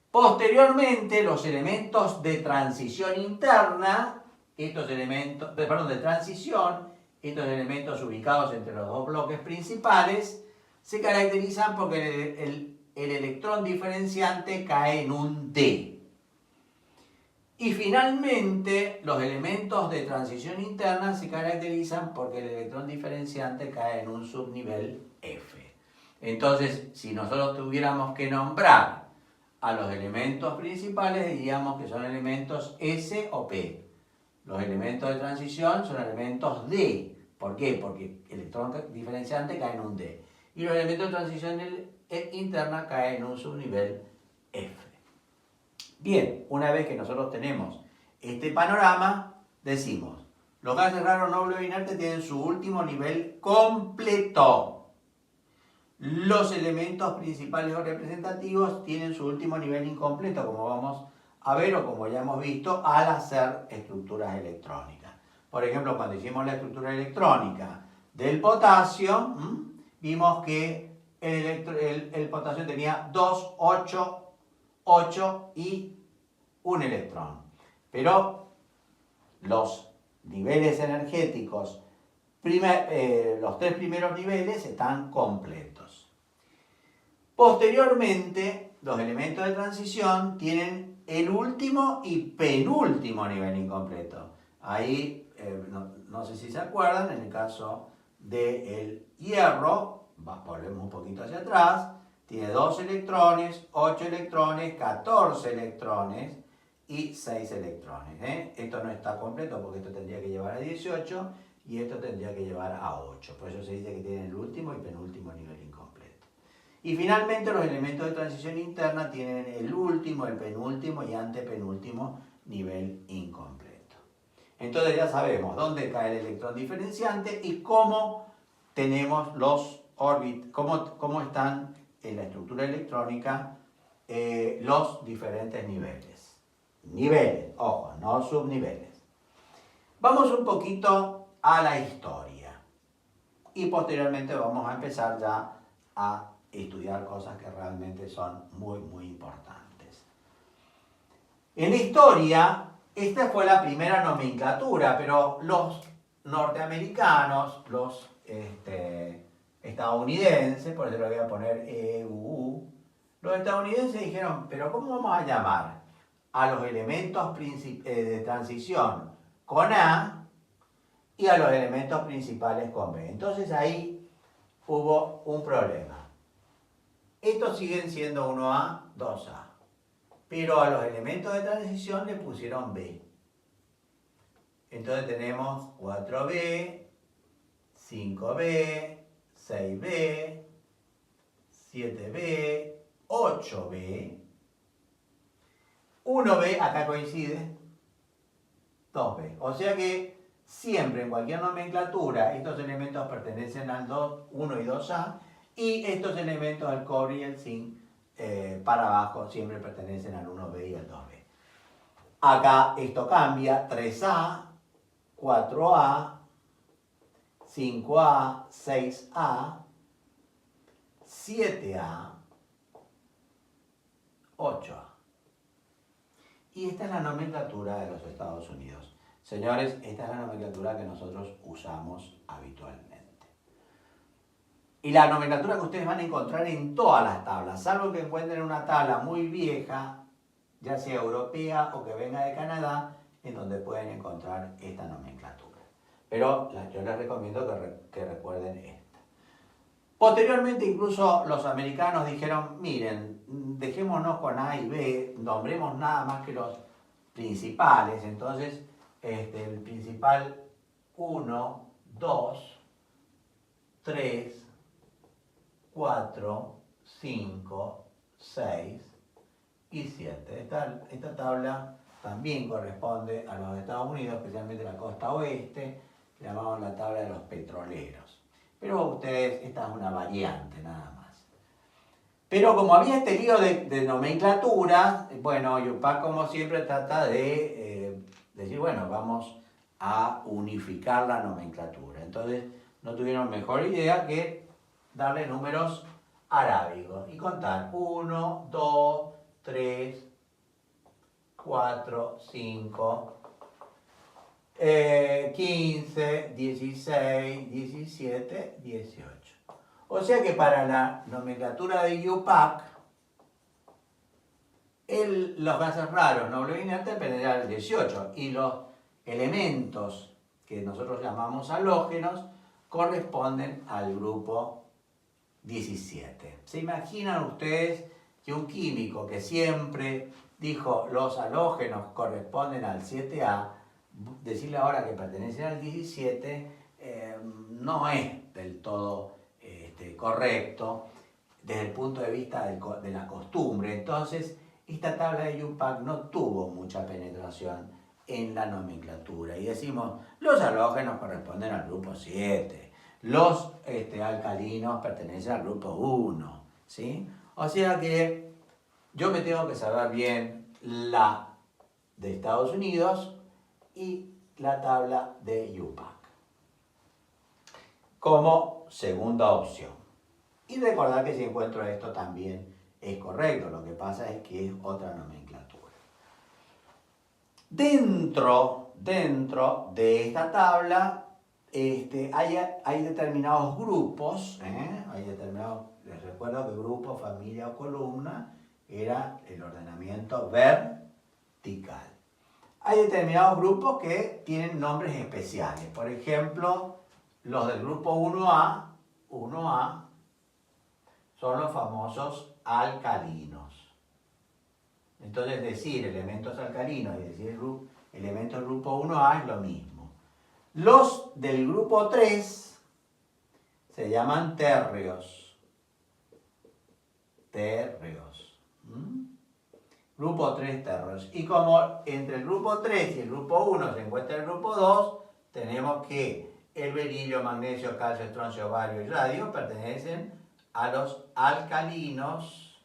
Posteriormente, los elementos de transición interna, estos elementos ubicados entre los dos bloques principales, se caracterizan porque el electrón diferenciante cae en un D. Y finalmente, los elementos de transición interna se caracterizan porque el electrón diferenciante cae en un subnivel F. Entonces, si nosotros tuviéramos que nombrar a los elementos principales, diríamos que son elementos S o P. Los elementos de transición son elementos D. ¿Por qué? Porque el electrón diferenciante cae en un D. Y los elementos de transición interna caen en un subnivel F. Bien, una vez que nosotros tenemos este panorama, decimos, los gases raros nobles o inertes tienen su último nivel completo. Los elementos principales o representativos tienen su último nivel incompleto, como vamos a ver o como ya hemos visto, al hacer estructuras electrónicas. Por ejemplo, cuando hicimos la estructura electrónica del potasio, vimos que el potasio tenía 2, 8 y un electrón. Pero los niveles energéticos, los 3 primeros niveles están completos. Posteriormente, los elementos de transición tienen el último y penúltimo nivel incompleto. Ahí, no sé si se acuerdan, en el caso del hierro, volvemos un poquito hacia atrás, tiene 2 electrones, 8 electrones, 14 electrones y 6 electrones. Esto no está completo porque esto tendría que llevar a 18 y esto tendría que llevar a 8. Por eso se dice que tienen el último y penúltimo nivel incompleto. Y finalmente los elementos de transición interna tienen el último, el penúltimo y antepenúltimo nivel incompleto. Entonces ya sabemos dónde cae el electrón diferenciante y cómo tenemos los cómo están en la estructura electrónica los diferentes niveles. Niveles, ojo, no subniveles. Vamos un poquito a la historia y posteriormente vamos a empezar ya a estudiar cosas que realmente son muy, muy importantes. En la historia, Esta fue la primera nomenclatura, pero los norteamericanos, los estadounidenses, por eso le voy a poner EU, los estadounidenses dijeron, pero ¿cómo vamos a llamar a los elementos de transición con A y a los elementos principales con B? Entonces ahí hubo un problema. Estos siguen siendo 1A, 2A, pero a los elementos de transición le pusieron B. Entonces tenemos 4B, 5B, 6B, 7B, 8B, 1B, acá coincide, 2B. O sea que siempre en cualquier nomenclatura estos elementos pertenecen al 1 y 2A y estos elementos, el cobre y el zinc, para abajo siempre pertenecen al 1B y al 2B. Acá esto cambia, 3A, 4A, 5A, 6A, 7A, 8A. Y esta es la nomenclatura de los Estados Unidos. Señores, esta es la nomenclatura que nosotros usamos habitualmente. Y la nomenclatura que ustedes van a encontrar en todas las tablas, salvo que encuentren una tabla muy vieja, ya sea europea o que venga de Canadá, en donde pueden encontrar esta nomenclatura. Pero yo les recomiendo que recuerden esta. Posteriormente, incluso los americanos dijeron, miren, dejémonos con A y B, nombremos nada más que los principales. Entonces, el principal 1, 2, 3, 4, 5, 6 y 7. Esta tabla también corresponde a los Estados Unidos, especialmente la costa oeste, que llamamos la tabla de los petroleros. Pero ustedes, esta es una variante nada más. Pero como había este lío de nomenclatura, bueno, UPAC como siempre trata de decir, bueno, vamos a unificar la nomenclatura. Entonces no tuvieron mejor idea que darle números arábigos y contar 1, 2, 3, 4, 5, 15, 16, 17, 18. O sea que para la nomenclatura de UPAC, los gases raros nobles inertes pertenecen al 18 y los elementos que nosotros llamamos halógenos corresponden al grupo 17. ¿Se imaginan ustedes que un químico que siempre dijo los halógenos corresponden al 7A, decirle ahora que pertenecen al 17 no es del todo correcto desde el punto de vista de la costumbre? Entonces, esta tabla de UPAC no tuvo mucha penetración en la nomenclatura. Y decimos, los halógenos corresponden al grupo 7, los alcalinos pertenecen al grupo 1, ¿sí? O sea que yo me tengo que saber bien la de Estados Unidos y la tabla de UPAC como segunda opción. Y recordar que si encuentro esto también es correcto, lo que pasa es que es otra nomenclatura. Dentro de esta tabla hay determinados grupos, les recuerdo que grupo, familia o columna era el ordenamiento vertical. Hay determinados grupos que tienen nombres especiales, por ejemplo, los del grupo 1A son los famosos alcalinos. Entonces decir elementos alcalinos y decir elementos del grupo 1A es lo mismo. Los del grupo 3 se llaman térreos. Grupo 3 térreos. Y como entre el grupo 3 y el grupo 1 se encuentra el grupo 2, tenemos que el berilio, magnesio, calcio, estroncio, bario y radio pertenecen a los alcalinos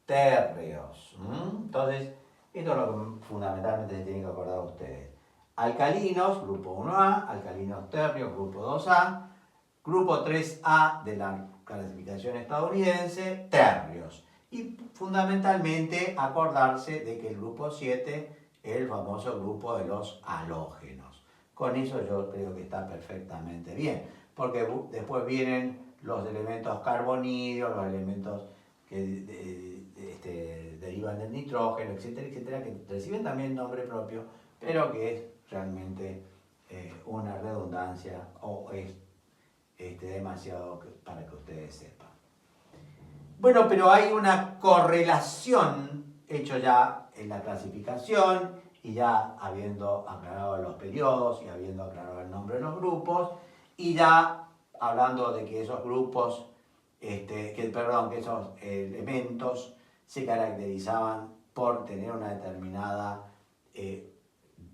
térreos. Entonces, esto es lo que fundamentalmente se tienen que acordar ustedes. Alcalinos, grupo 1A, alcalinos térreos, grupo 2A, grupo 3A de la clasificación estadounidense, térreos. Y fundamentalmente acordarse de que el grupo 7 el famoso grupo de los halógenos. Con eso yo creo que está perfectamente bien, porque después vienen los elementos carbonídeos, los elementos que derivan del nitrógeno, etcétera, etcétera, que reciben también nombre propio, pero que es realmente una redundancia o es demasiado para que ustedes sepan. Bueno, pero hay una correlación hecho ya en la clasificación y ya habiendo aclarado los periodos y habiendo aclarado el nombre de los grupos y ya hablando de que esos grupos, que esos elementos se caracterizaban por tener una determinada,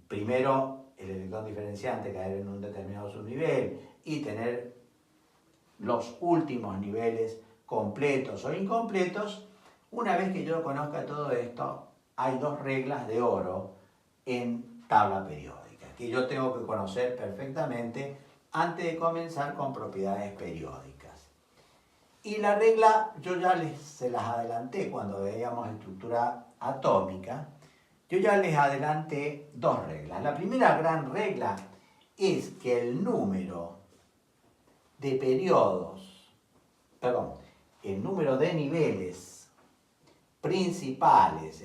primero el electrón diferenciante caer en un determinado subnivel y tener los últimos niveles completos o incompletos. Una vez que yo conozca todo esto, hay dos reglas de oro en tabla periódica, que yo tengo que conocer perfectamente antes de comenzar con propiedades periódicas. Y la regla, yo ya se las adelanté cuando veíamos estructura atómica, yo ya les adelanté dos reglas. La primera gran regla es que el número de periodos, el número de niveles principales,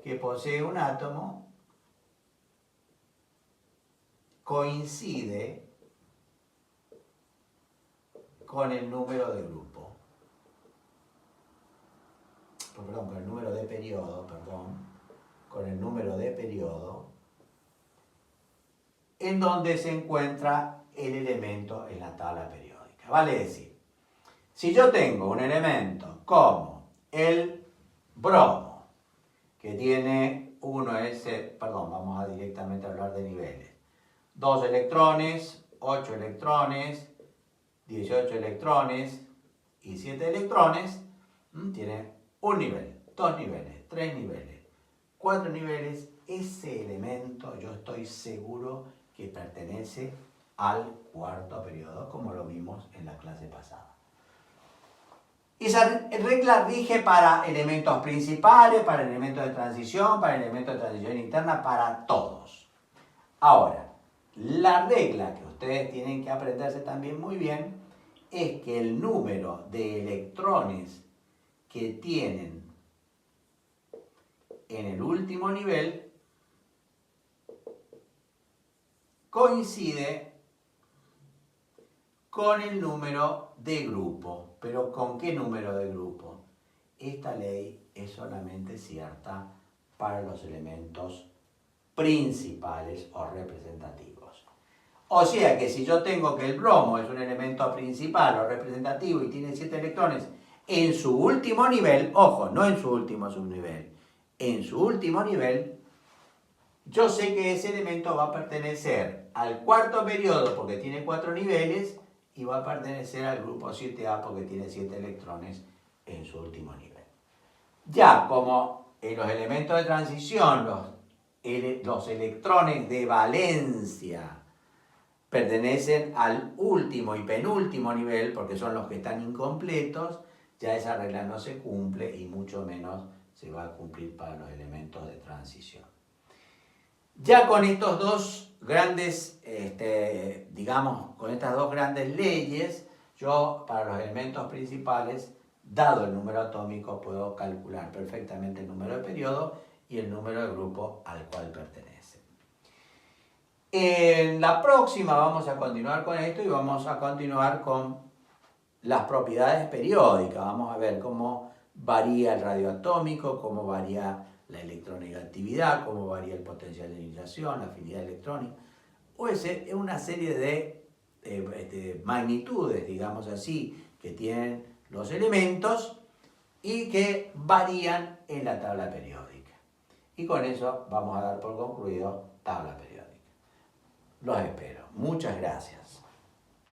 que posee un átomo coincide con el número de grupo. Con el número de periodo, con el número de periodo en donde se encuentra el elemento en la tabla periódica. Vale decir, si yo tengo un elemento como el bromo, que tiene vamos a directamente hablar de niveles, 2 electrones, 8 electrones, 18 electrones y 7 electrones, tiene un nivel, 2 niveles, 3 niveles, 4 niveles. Ese elemento yo estoy seguro que pertenece al cuarto periodo, como lo vimos en la clase pasada. Esa regla rige para elementos principales, para elementos de transición, para elementos de transición interna, para todos. Ahora, la regla que ustedes tienen que aprenderse también muy bien es que el número de electrones que tienen en el último nivel coincide con el número de grupo. ¿Pero con qué número de grupo? Esta ley es solamente cierta para los elementos principales o representativos. O sea que si yo tengo que el bromo es un elemento principal o representativo y tiene 7 electrones en su último nivel, ojo, no en su último subnivel, en su último nivel, yo sé que ese elemento va a pertenecer al cuarto periodo porque tiene 4 niveles y va a pertenecer al grupo 7A porque tiene 7 electrones en su último nivel. Ya como en los elementos de transición, los electrones de valencia pertenecen al último y penúltimo nivel porque son los que están incompletos, ya esa regla no se cumple y mucho menos se va a cumplir para los elementos de transición. Ya con estos dos grandes, con estas dos grandes leyes, yo para los elementos principales, dado el número atómico, puedo calcular perfectamente el número de periodo y el número de grupo al cual pertenece. En la próxima vamos a continuar con esto y vamos a continuar con las propiedades periódicas. Vamos a ver cómo varía el radio atómico, cómo varía la electronegatividad, cómo varía el potencial de ionización, la afinidad electrónica, es una serie de magnitudes, digamos así, que tienen los elementos y que varían en la tabla periódica. Y con eso vamos a dar por concluido tabla periódica. Los espero. Muchas gracias.